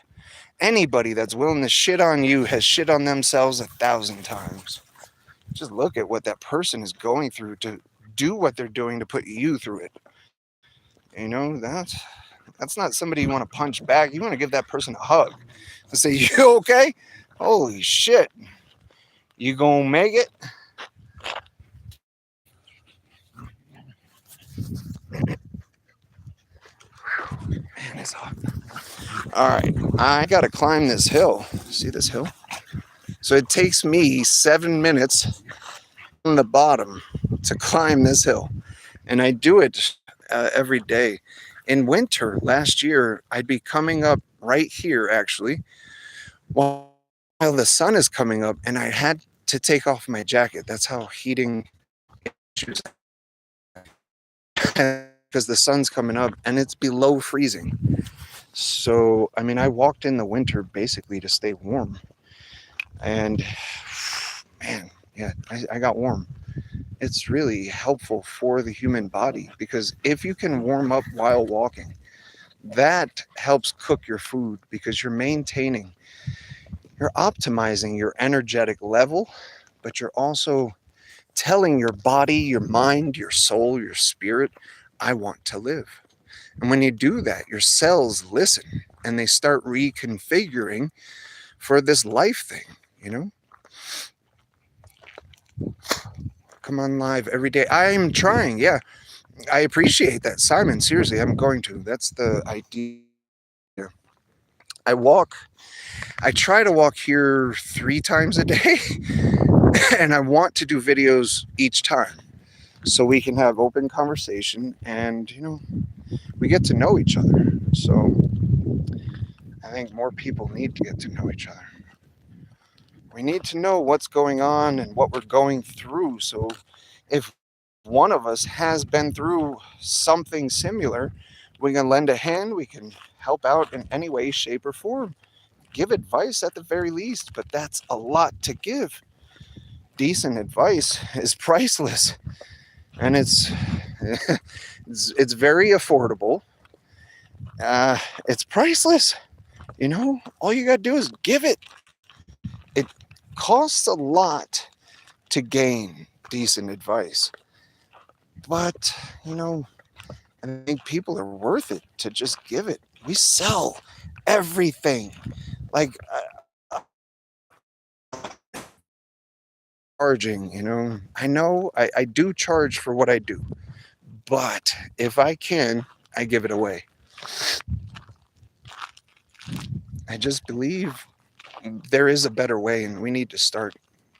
A: Anybody that's willing to shit on you has shit on themselves 1,000 times. Just look at what that person is going through to do what they're doing to put you through it. You know, that's not somebody you want to punch back. You want to give that person a hug and say, you okay? Holy shit. You gonna make it? Man, it's hot. All right, I gotta climb this hill. See this hill? So it takes me 7 minutes on the bottom to climb this hill. And I do it every day. In winter, last year, I'd be coming up right here actually while the sun is coming up, and I had to take off my jacket. That's how heating issues because the sun's coming up and it's below freezing. So, I mean, I walked in the winter basically to stay warm. And man, yeah, I got warm. it's really helpful for the human body, because if you can warm up while walking, that helps cook your food, because you're optimizing your energetic level, but you're also telling your body, your mind, your soul, your spirit, I want to live. And when you do that, your cells listen and they start reconfiguring for this life thing, you know? Come on live every day. I'm trying, yeah. I appreciate that, Simon. Seriously, I'm going to. That's the idea. I walk, I try to walk here 3 times a day, and I want to do videos each time so we can have open conversation and, we get to know each other. So I think more people need to get to know each other. We need to know what's going on and what we're going through. So if one of us has been through something similar, we can lend a hand, we can help out in any way, shape, or form. Give advice at the very least, but that's a lot to give. Decent advice is priceless, and it's very affordable. It's priceless. All you got to do is give it. It costs a lot to gain decent advice, but I think people are worth it to just give it. We sell everything. Like charging, I know I do charge for what I do, but if I can, I give it away. I just believe there is a better way, and we need to start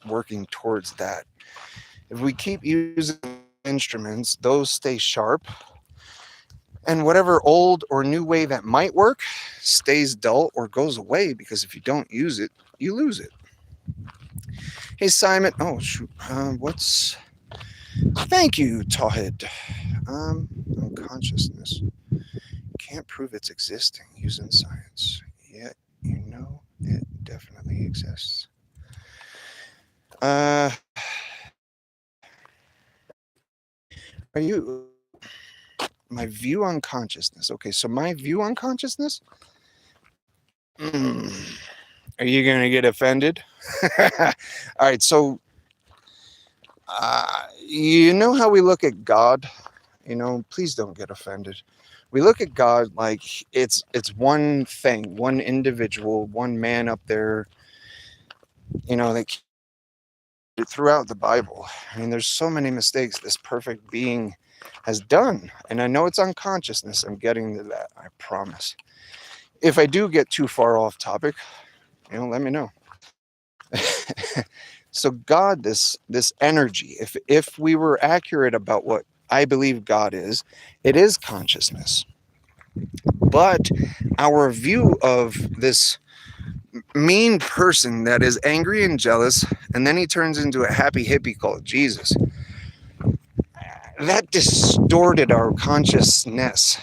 A: working towards that. If we keep using instruments, those stay sharp, and whatever old or new way that might work stays dull or goes away, because if you don't use it, you lose it. Hey, Simon. Oh, shoot. Thank you, Tawhid. Unconsciousness. Can't prove it's existing using science, yet it definitely exists. Are you... My view on consciousness. Okay, so my view on consciousness? Are you going to get offended? All right, so you know how we look at God? Please don't get offended. We look at God like it's one thing, one individual, one man up there, that throughout the Bible. I mean, there's so many mistakes this perfect being has done. And I know it's unconsciousness. I'm getting to that, I promise. If I do get too far off topic, let me know. So God, this energy, if we were accurate about what I believe God is, it is consciousness. But our view of this mean person that is angry and jealous, and then he turns into a happy hippie called Jesus, that distorted our consciousness.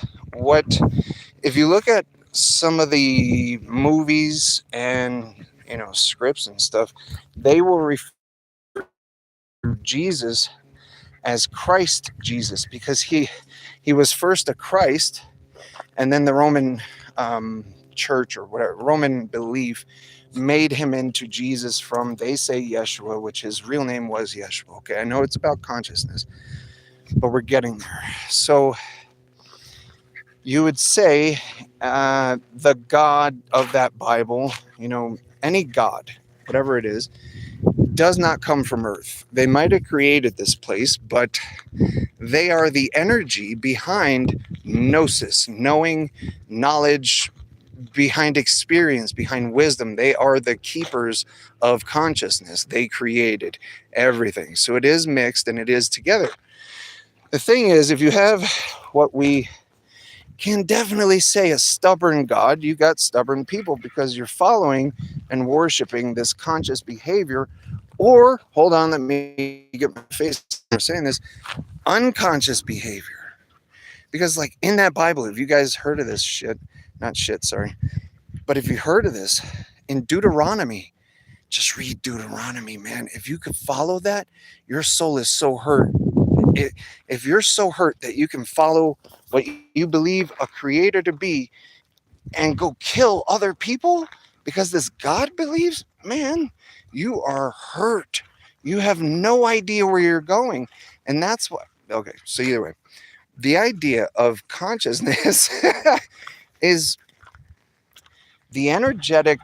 A: If you look at some of the movies and scripts and stuff, they will refer to Jesus as Christ Jesus, because he was first a Christ, and then the Roman church, or whatever, Roman belief, made him into Jesus from, they say, Yeshua, which his real name was Yeshua. Okay, I know it's about consciousness, but we're getting there. So you would say the God of that Bible, any God, whatever it is, does not come from earth. They might have created this place, but they are the energy behind gnosis, knowing, knowledge, behind experience, behind wisdom. They are the keepers of consciousness. They created everything. So it is mixed and it is together. The thing is, if you have what we can definitely say a stubborn God, you got stubborn people, because you're following and worshiping this conscious behavior, or, hold on, let me get my face for saying this, unconscious behavior. Because like in that Bible, if you guys heard of this shit, not shit, sorry, but if you heard of this, in Deuteronomy, just read Deuteronomy, man. If you could follow that, your soul is so hurt. It, if you're so hurt that you can follow what you believe a creator to be and go kill other people because this God believes, man, you are hurt. You have no idea where you're going. And that's what, okay, so either way, the idea of consciousness is the energetic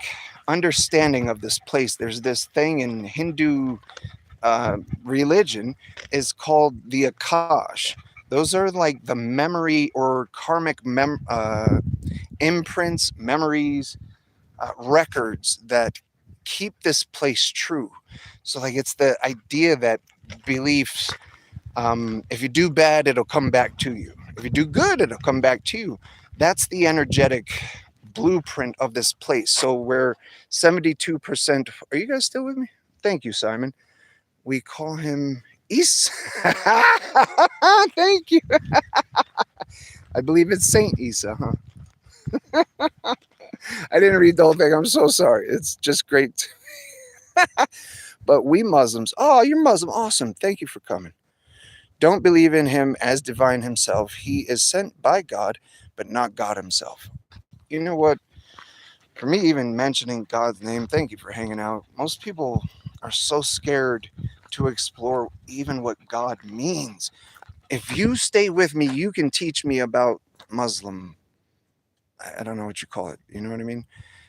A: understanding of this place. There's this thing in Hindu religion is called the Akash. Those are like the memory or karmic imprints, memories, records that keep this place true. So, like, it's the idea that beliefs, if you do bad, it'll come back to you. If you do good, it'll come back to you. That's the energetic blueprint of this place. So, we're 72%. Are you guys still with me? Thank you, Simon. We call him Isa. Thank you. I believe it's Saint Isa, huh? I didn't read the whole thing. I'm so sorry. It's just great. But we Muslims, oh, you're Muslim. Awesome. Thank you for coming. Don't believe in him as divine himself. He is sent by God, but not God himself. You know what? For me, even mentioning God's name, thank you for hanging out. Most people are so scared to explore even what God means. If you stay with me, you can teach me about Muslim. I don't know what you call it. You know what I mean?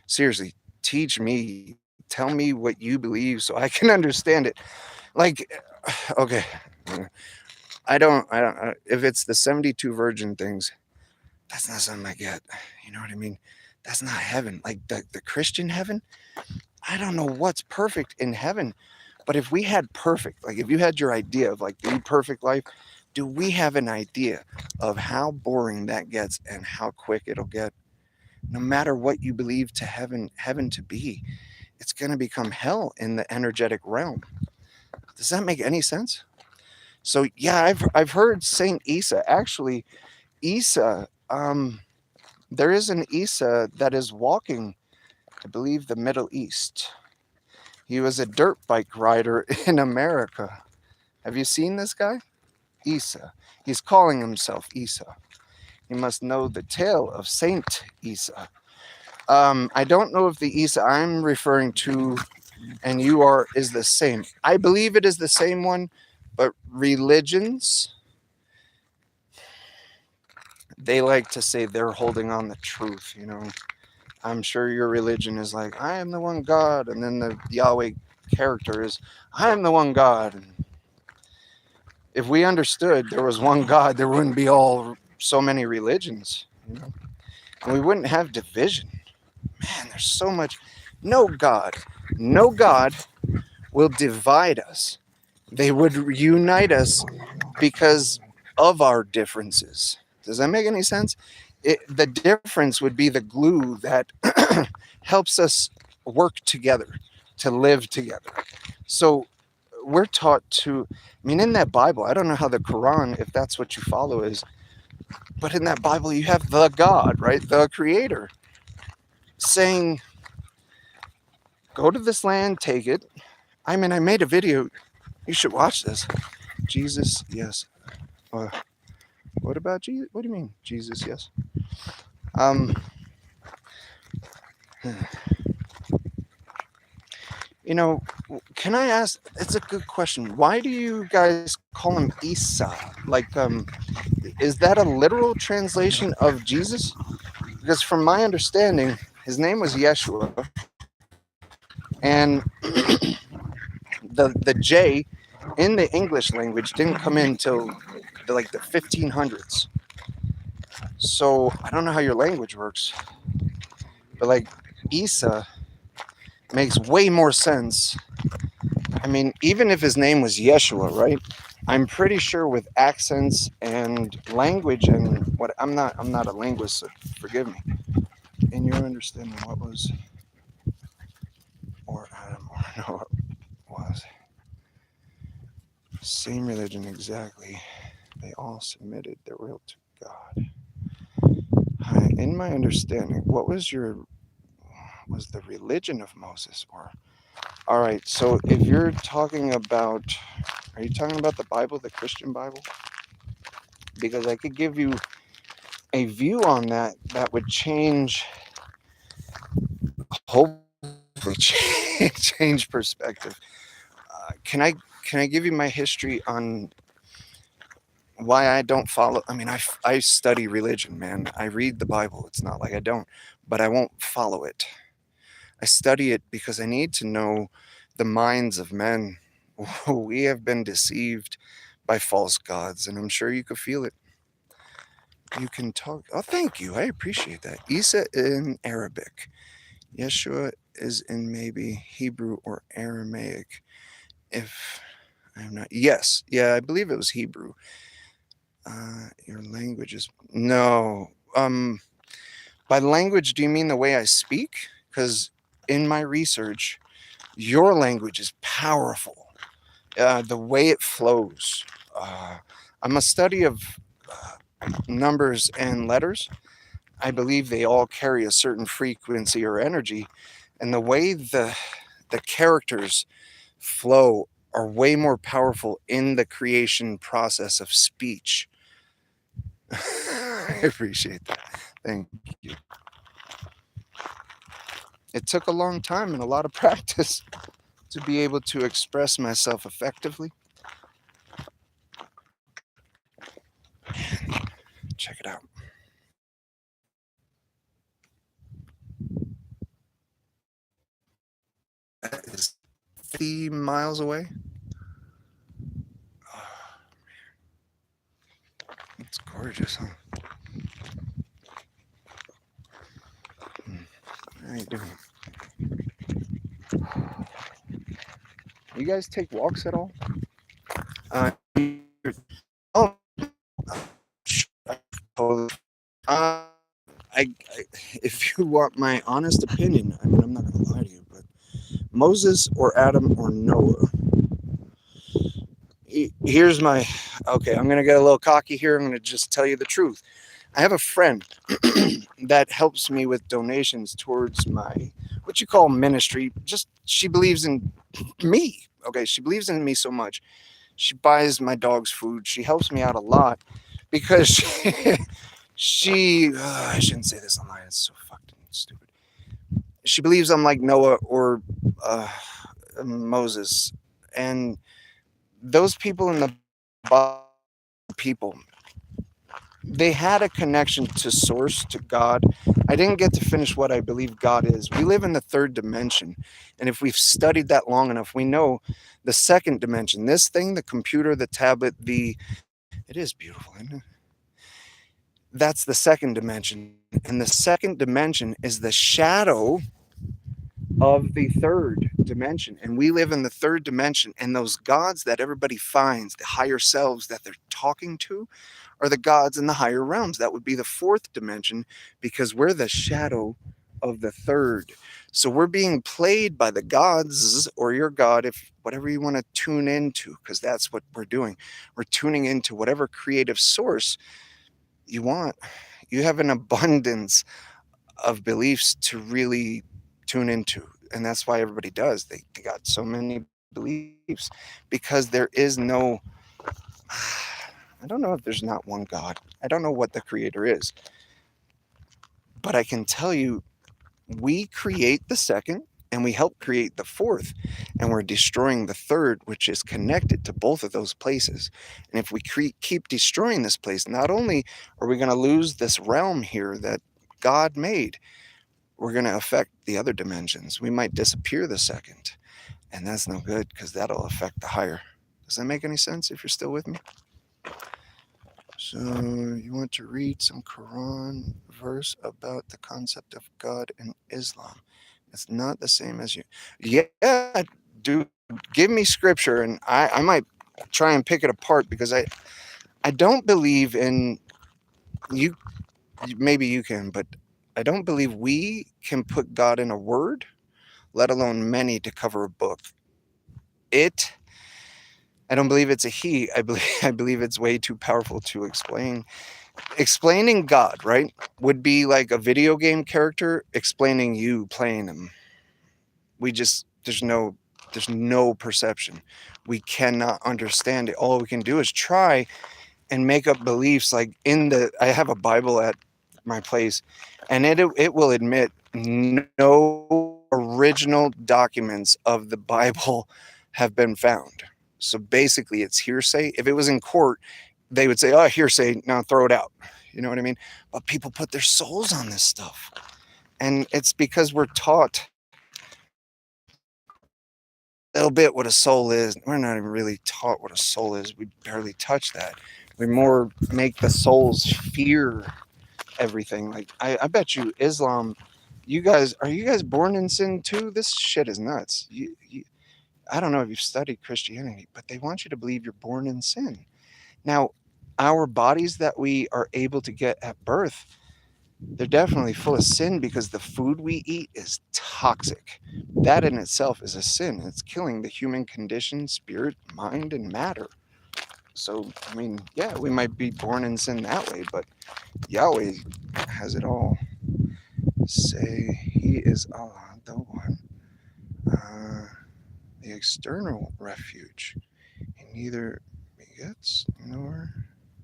A: Seriously, teach me. Tell me what you believe so I can understand it. Like, okay, if it's the 72 virgin things, that's not something I get. You know what I mean? That's not heaven. Like the Christian heaven, I don't know what's perfect in heaven. But if we had perfect, like if you had your idea of like the perfect life, do we have an idea of how boring that gets and how quick it'll get? No matter what you believe to heaven to be, it's going to become hell in the energetic realm. Does that make any sense? So yeah, I've heard Saint Isa. Actually, Isa, there is an Isa that is walking, I believe, the Middle East. He was a dirt bike rider in America. Have you seen this guy? Isa. He's calling himself Isa. You must know the tale of Saint Isa. I don't know if the Isa I'm referring to and you are is the same. I believe it is the same one, but religions, they like to say they're holding on the truth, you know. I'm sure your religion is like, I am the one God, and then the Yahweh character is, I am the one God. And if we understood there was one God, there wouldn't be all so many religions, you know, and we wouldn't have division. Man, there's so much. No God will divide us. They would unite us because of our differences. Does that make any sense? The difference would be the glue that helps us work together, to live together. So we're taught to, I mean, in that Bible, I don't know how the Quran, if that's what you follow, is, but in that Bible, you have the God, right? The Creator saying, go to this land, take it. I mean, I made a video. You should watch this. Jesus, yes. Uh, what about Jesus? What do you mean, Jesus, yes? Um, you know, can I ask? It's a good question. Why do you guys call him Isa? Like, is that a literal translation of Jesus? Because from my understanding, his name was Yeshua, and the J in the English language didn't come in till like the 1500s. So I don't know how your language works, but like Isa makes way more sense. I mean, even if his name was Yeshua, right? I'm pretty sure with accents and language and what I'm not a linguist, so forgive me. In your understanding, what was or Adam or no was same religion exactly. They all submitted their will to God. Hi, in my understanding, what was the religion of Moses or All right. So if you're talking about, are you talking about the Bible, the Christian Bible? Because I could give you a view on that that would change, hopefully change perspective. Can I give you my history on why I don't follow? I mean, I study religion, man. I read the Bible. It's not like I don't, but I won't follow it. I study it because I need to know the minds of men. We have been deceived by false gods, and I'm sure you could feel it. You can talk. Oh, thank you. I appreciate that. Isa in Arabic. Yeshua is in maybe Hebrew or Aramaic. If I'm not, yes, yeah, I believe it was Hebrew. Your language is no. By language, do you mean the way I speak? Because in my research, your language is powerful. The way it flows. Uh, I'm a study of numbers and letters. I believe they all carry a certain frequency or energy, and the way the characters flow are way more powerful in the creation process of speech. I appreciate that. Thank you. It took a long time and a lot of practice to be able to express myself effectively. Check it out. That is 50 miles away. Oh, it's gorgeous, huh? How you doing? You guys take walks at all? Uh, oh, totally. Uh, I, if you want my honest opinion, I mean, I'm not going to lie to you, but Moses or Adam or Noah. Here's my, okay, I'm going to get a little cocky here. I'm going to just tell you the truth. I have a friend that helps me with donations towards my, what you call ministry. Just, she believes in me. Okay. She believes in me so much. She buys my dog's food. She helps me out a lot because I shouldn't say this online. It's so fucking stupid. She believes I'm like Noah or uh, Moses. And those people in the Bible, people, they had a connection to source, to God. I didn't get to finish what I believe God is. We live in the third dimension. And if we've studied that long enough, we know the second dimension, this thing, the computer, the tablet, it is beautiful, isn't it? That's the second dimension. And the second dimension is the shadow of the third dimension. And we live in the third dimension. And those gods that everybody finds, the higher selves that they're talking to, are the gods in the higher realms. That would be the fourth dimension because we're the shadow of the third. So we're being played by the gods or your God, if whatever you want to tune into, because that's what we're doing. We're tuning into whatever creative source you want. You have an abundance of beliefs to really tune into. And that's why everybody does. They got so many beliefs because there is no, I don't know if there's not one God. I don't know what the creator is. But I can tell you, we create the second and we help create the fourth. And we're destroying the third, which is connected to both of those places. And if we keep destroying this place, not only are we going to lose this realm here that God made, we're going to affect the other dimensions. We might disappear the second. And that's no good because that'll affect the higher. Does that make any sense if you're still with me? So you want to read some Quran verse about the concept of God in Islam. It's not the same as you. Yeah, dude, give me scripture and I might try and pick it apart because I don't believe in you. Maybe you can, but I don't believe we can put God in a word, let alone many to cover a book. I don't believe it's a he. I believe it's way too powerful to explain. Explaining God, right, would be like a video game character explaining you playing him. We just there's no there's no perception. We cannot understand it. All we can do is try and make up beliefs. Like I have a Bible at my place, and it will admit no original documents of the Bible have been found. So basically it's hearsay. If it was in court, they would say, oh, hearsay, now throw it out. You know what I mean? But people put their souls on this stuff. And it's because we're taught a little bit what a soul is. We're not even really taught what a soul is. We barely touch that. We more make the souls fear everything. Like I bet you Islam, are you guys born in sin too? This shit is nuts. I don't know if you've studied Christianity, but they want you to believe you're born in sin. Now, our bodies that we are able to get at birth, they're definitely full of sin because the food we eat is toxic. That in itself is a sin. It's killing the human condition, spirit, mind, and matter. So, I mean, yeah, we might be born in sin that way, but Yahweh has it all. Say, He is Allah, the One, the external refuge. He neither begets nor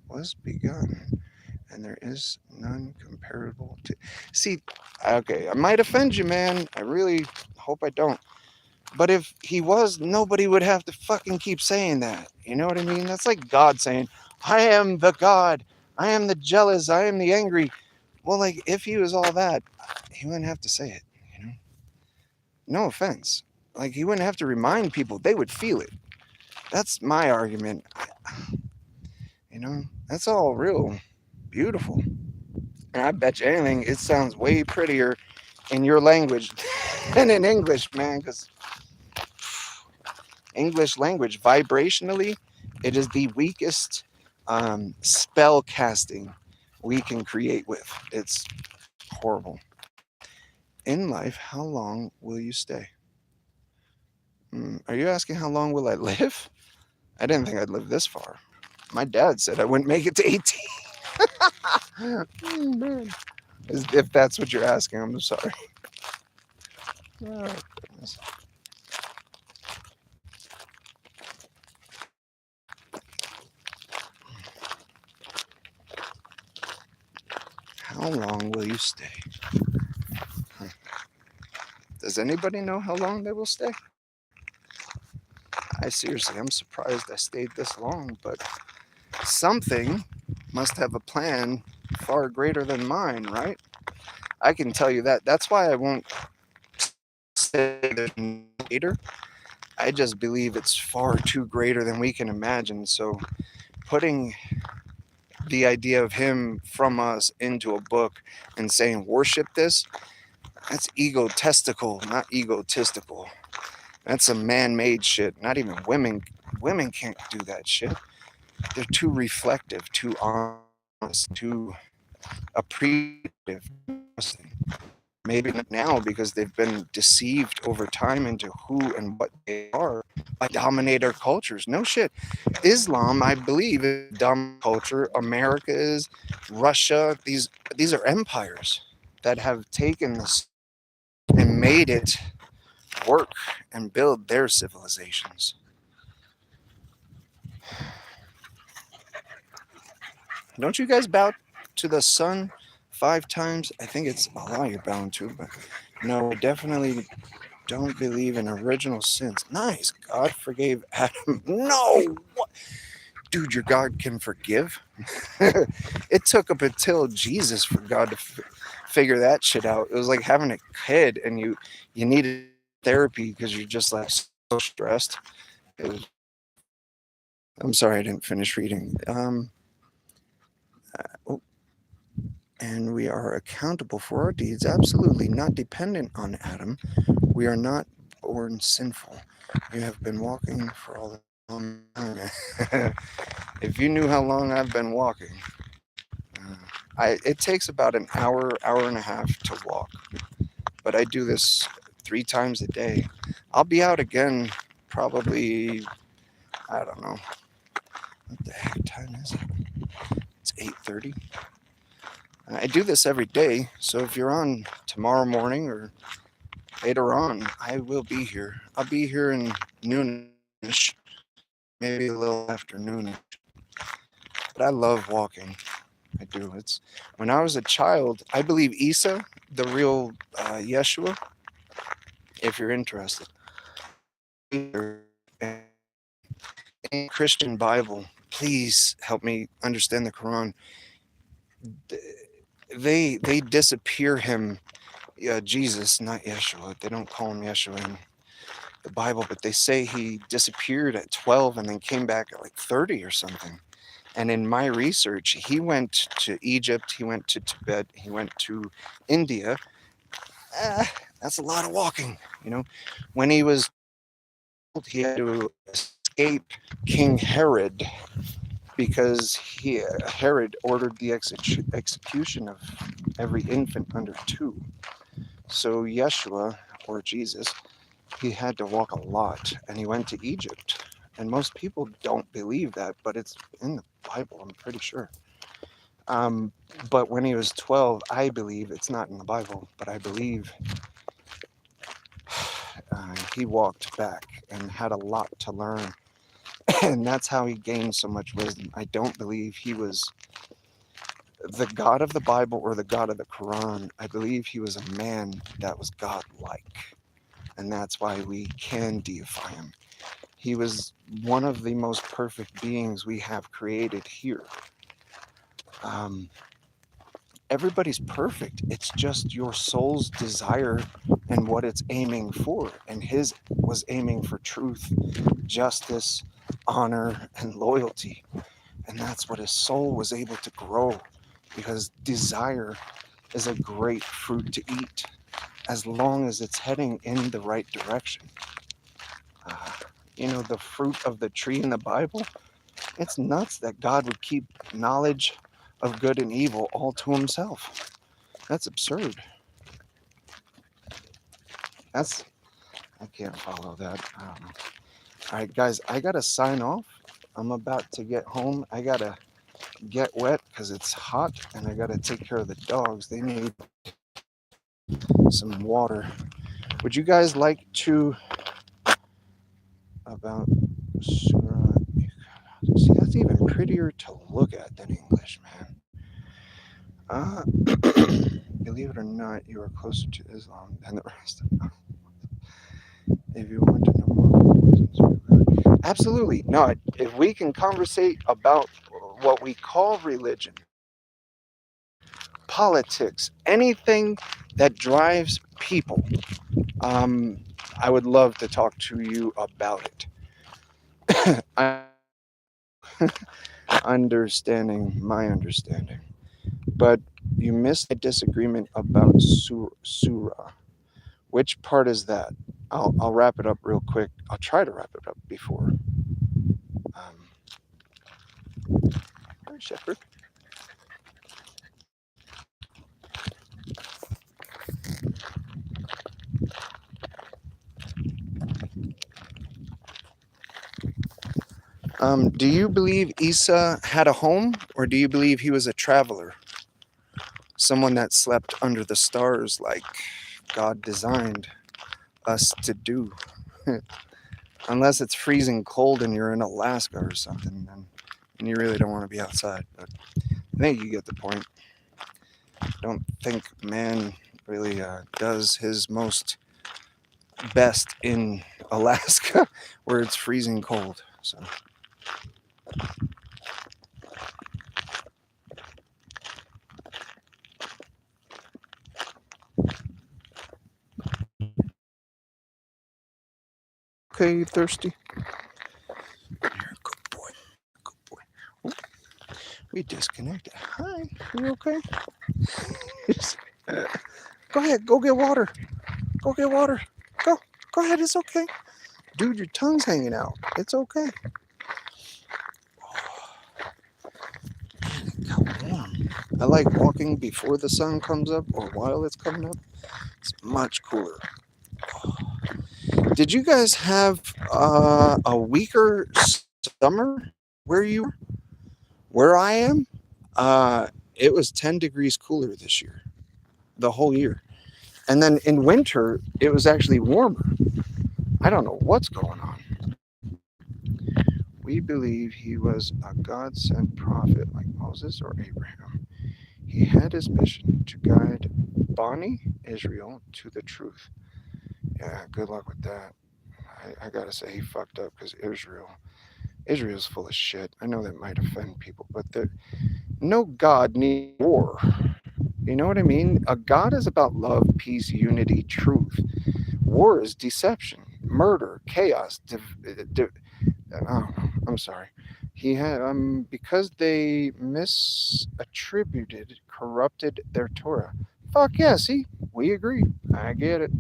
A: was begun, and there is none comparable to. See, okay, I might offend you, man. I really hope I don't. But if he was, nobody would have to fucking keep saying that. You know what I mean? That's like God saying, I am the God. I am the jealous. I am the angry. Well, like, if he was all that, he wouldn't have to say it, you know? No offense. Like, he wouldn't have to remind people. They would feel it. That's my argument. You know, that's all real beautiful. And I bet you anything, it sounds way prettier in your language than in English, man, because English language, vibrationally, it is the weakest spell casting we can create with. It's horrible. In life, how long will you stay? Are you asking how long will I live? I didn't think I'd live this far. My dad said I wouldn't make it to 18. Man. If that's what you're asking, I'm sorry. Oh, goodness. How long will you stay? Does anybody know how long they will stay? I'm surprised I stayed this long, but something must have a plan far greater than mine, right? I can tell you that. That's why I won't say there's later. I just believe it's far too greater than we can imagine. So putting the idea of him from us into a book and saying worship this, that's egotistical, not egotistical. That's some man-made shit. Not even women can't do that shit. They're too reflective, too honest, too appreciative. Maybe not now because they've been deceived over time into who and what they are by dominator cultures. No shit. Islam, I believe, is a dominant culture. America is, Russia. These are empires that have taken this and made it work and build their civilizations. Don't you guys bow to the sun 5 times? I think it's Allah you're bound to, but no, I definitely don't believe in original sins. Nice. God forgave Adam. No! What? Dude, your God can forgive? It took up until Jesus for God to figure that shit out. It was like having a kid and you needed therapy because you're just like so stressed. I'm sorry I didn't finish reading. Oh, and we are accountable for our deeds, absolutely not dependent on Adam. We are not born sinful. You have been walking for all the long time. If you knew how long I've been walking, it takes about an hour, hour and a half to walk, but I do this 3 times a day. I'll be out again probably, I don't know, what the heck time is it? It's 8:30. I do this every day, so if you're on tomorrow morning or later on, I will be here. I'll be here in noonish, maybe a little after noonish. But I love walking. I do. It's when I was a child. I believe Isa, the real Yeshua. If you're interested, and in Christian Bible, please help me understand the Quran. They disappear him, Jesus, not Yeshua. They don't call him Yeshua in the Bible, but they say he disappeared at 12 and then came back at like 30 or something. And in my research, he went to Egypt, he went to Tibet, he went to India. Ah, that's a lot of walking, you know. When he was told, he had to escape King Herod because Herod ordered the execution of every infant under 2. So Yeshua, or Jesus, he had to walk a lot, and he went to Egypt. And most people don't believe that, but it's in the Bible, I'm pretty sure. Um, but when he was 12, I believe, it's not in the Bible, but I believe he walked back and had a lot to learn. And that's how he gained so much wisdom. I don't believe he was the God of the Bible or the God of the Quran. I believe he was a man that was God-like. And that's why we can deify him. He was one of the most perfect beings we have created here. Um, Everybody's perfect. It's just your soul's desire and what it's aiming for. And his was aiming for truth, justice, honor, and loyalty. And that's what his soul was able to grow, because desire is a great fruit to eat as long as it's heading in the right direction. Uh, the fruit of the tree in the Bible, it's nuts that God would keep knowledge of good and evil all to himself. That's absurd. That's, I can't follow that. I don't know. All right, guys, I got to sign off. I'm about to get home. I got to get wet because it's hot, and I got to take care of the dogs. They need some water. Would you guys like to, about Surah? See, that's even prettier to look at than English, man. Believe it or not, you are closer to Islam than the rest of them. If you want to know more, absolutely. No, if we can conversate about what we call religion, politics, anything that drives people, um, I would love to talk to you about it. I understanding my understanding. But you missed a disagreement about surah. Which part is that? I'll wrap it up real quick. I'll try to wrap it up before. Hi, Shepherd. Do you believe Isa had a home, or do you believe he was a traveler? Someone that slept under the stars like God designed us to do? Unless it's freezing cold and you're in Alaska or something, and you really don't want to be outside. But I think you get the point. I don't think man really does his most best in Alaska where it's freezing cold. So. Okay, you thirsty? You're a good boy. Good boy. Oh, we disconnected. Hi, you okay? Go ahead, go get water. Go get water. Go. Go ahead, it's okay. Dude, your tongue's hanging out. It's okay. It got warm. I like walking before the sun comes up or while it's coming up. It's much cooler. Did you guys have a weaker summer where you were? Where I am? It was 10 degrees cooler this year, the whole year. And then in winter, it was actually warmer. I don't know what's going on. We believe he was a God sent prophet like Moses or Abraham. He had his mission to guide Bani Israel to the truth. Yeah, good luck with that. I gotta say he fucked up because Israel's full of shit. I know that might offend people, but no God needs war. You know what I mean? A God is about love, peace, unity, truth. War is deception, murder, chaos. I don't know. I'm sorry. He had because they misattributed, corrupted their Torah. Fuck yeah! See, we agree. I get it.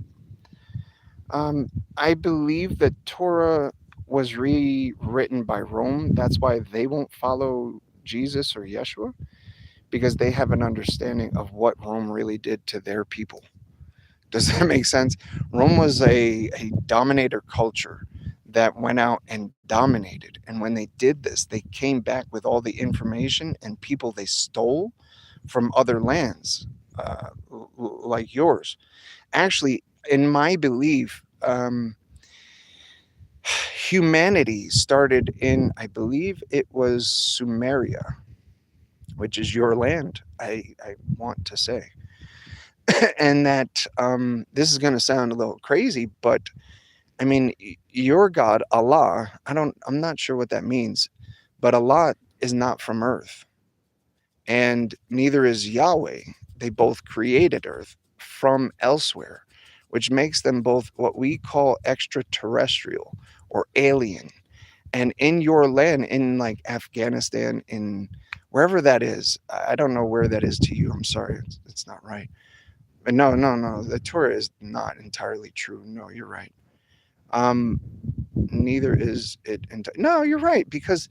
A: I believe that Torah was rewritten by Rome. That's why they won't follow Jesus or Yeshua because they have an understanding of what Rome really did to their people. Does that make sense? Rome was a dominator culture that went out and dominated. And when they did this, they came back with all the information and people they stole from other lands, like yours. Actually, in my belief, humanity started in, I believe it was Sumeria, which is your land, I want to say. And that this is going to sound a little crazy, but I mean, your God, Allah, I'm not sure what that means, but Allah is not from earth, and neither is Yahweh. They both created earth from elsewhere, which makes them both what we call extraterrestrial or alien. And in your land, in like Afghanistan, in wherever that is, I don't know where that is to you. I'm sorry, it's not right. But no, no, no. The Torah is not entirely true. No, you're right. Um, neither is it. No, you're right because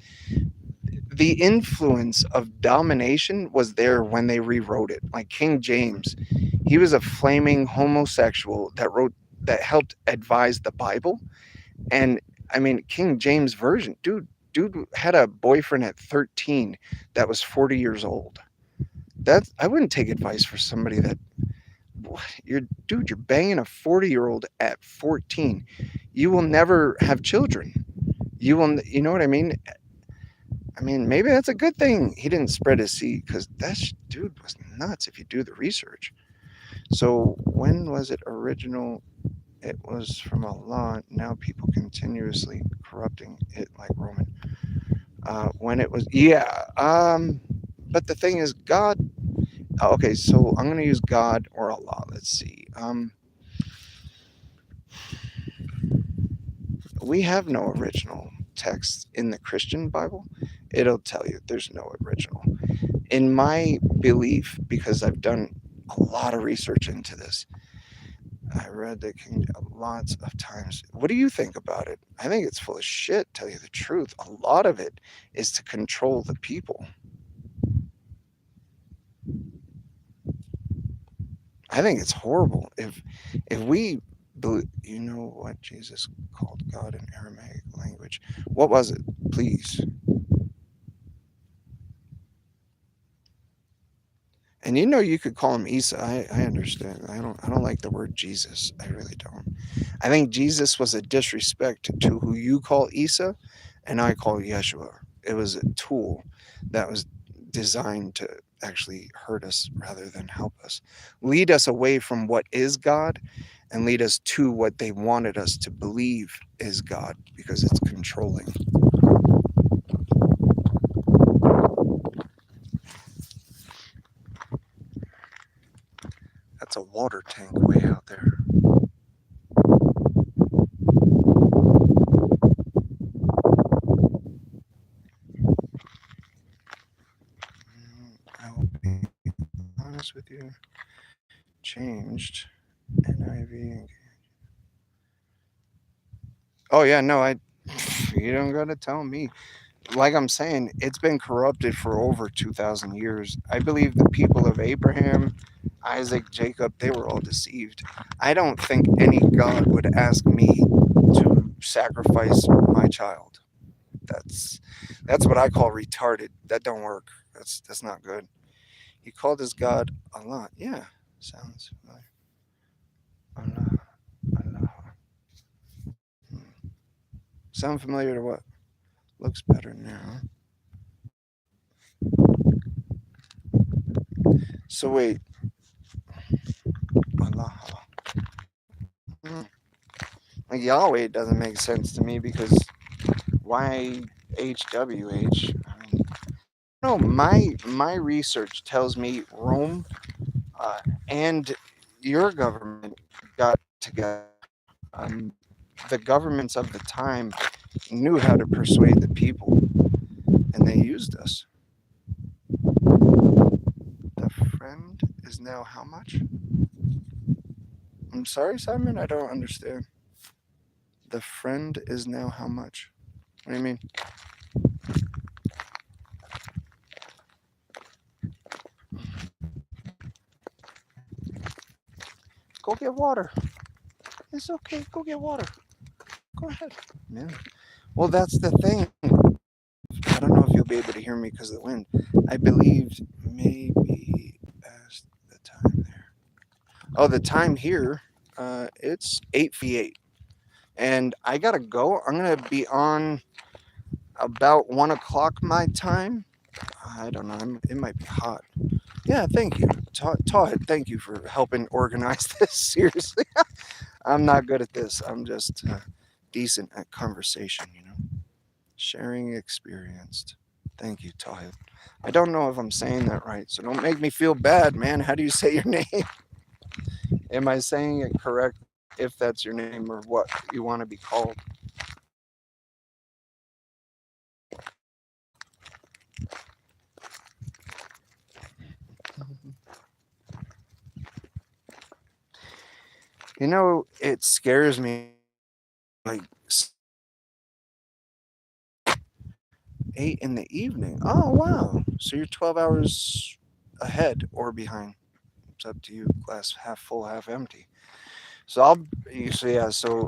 A: the influence of domination was there when they rewrote it. Like King James, he was a flaming homosexual that helped advise the Bible. And I mean, King James version, dude had a boyfriend at 13 that was 40 years old. That I wouldn't take advice for somebody that you're banging a 40-year-old at 14. You will never have children. You know what I mean? I mean, maybe that's a good thing he didn't spread his seed because that dude was nuts if you do the research. So when was it original? It was from Allah. Now people continuously corrupting it like Roman. When it was, yeah. But the thing is, God. Okay, so I'm gonna use God or Allah. Let's see. We have no original text in the Christian Bible. It'll tell you there's no original. In my belief, because I've done a lot of research into this, I read the King lots of times. What do you think about it? I think it's full of shit, tell you the truth. A lot of it is to control the people. I think it's horrible. If we you know what Jesus called God in Aramaic language. What was it? Please. And you know you could call him Isa. I understand. I don't like the word Jesus. I really don't. I think Jesus was a disrespect to who you call Isa and I call Yeshua. It was a tool that was designed to actually hurt us rather than help us. Lead us away from what is God and lead us to what they wanted us to believe is God because it's controlling. That's a water tank way out there. I will be honest with you. Changed NIV. Oh yeah, no, I. You don't gotta tell me. Like I'm saying, it's been corrupted for over 2,000 years. I believe the people of Abraham, Isaac, Jacob, they were all deceived. I don't think any God would ask me to sacrifice my child. That's that's what I call retarded. That don't work. That's not good. He called his God Allah. Yeah, sounds familiar. Allah, Allah. Sound familiar to what? Looks better now. So wait, Allah. Like Yahweh doesn't make sense to me because why HWH? I mean, no, my research tells me Rome and your government got together. Um, the governments of the time knew how to persuade the people, and they used us. The friend is now how much? I'm sorry, Simon, I don't understand. The friend is now how much? What do you mean? Go get water. It's okay. Go get water. Go ahead. Yeah. Well, that's the thing. I don't know if you'll be able to hear me because of the wind. I believed maybe as the time there. Oh, the time here, it's 8:58. And I gotta go. I'm gonna be on about 1 o'clock my time. I don't know. It might be hot. Yeah, thank you, Todd. Thank you for helping organize this. Seriously, I'm not good at this. I'm just decent at conversation. Sharing experienced. Thank you, Todd. I don't know if I'm saying that right, so don't make me feel bad, man. How do you say your name? Am I saying it correct? If that's your name or what you want to be called. It scares me. Like 8 in the evening. Oh wow! So you're 12 hours ahead or behind. It's up to you. Glass half full, half empty. So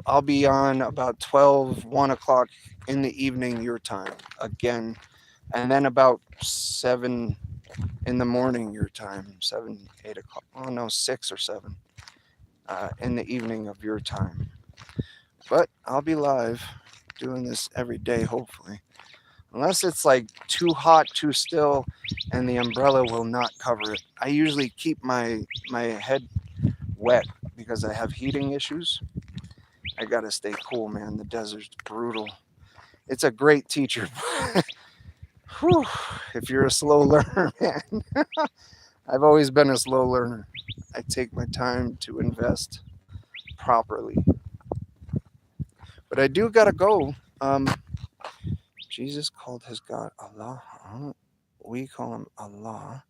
A: I'll be on about 12, 1 o'clock in the evening your time again, and then about 7 in the morning your time, 7, 8 o'clock. Oh no, 6 or 7 in the evening of your time. But I'll be live doing this every day, hopefully. Unless it's like too hot, too still, and the umbrella will not cover it. I usually keep my head wet because I have heating issues. I gotta stay cool, man. The desert's brutal. It's a great teacher. Whew, if you're a slow learner, man. I've always been a slow learner. I take my time to invest properly. But I do gotta go. Jesus called his God Allah. We call him Allah.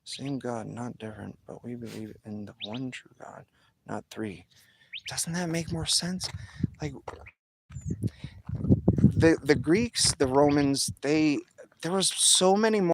A: Same God, not different, but we believe in the one true God, not three. Doesn't that make more sense? Like the Greeks, the Romans, there was so many more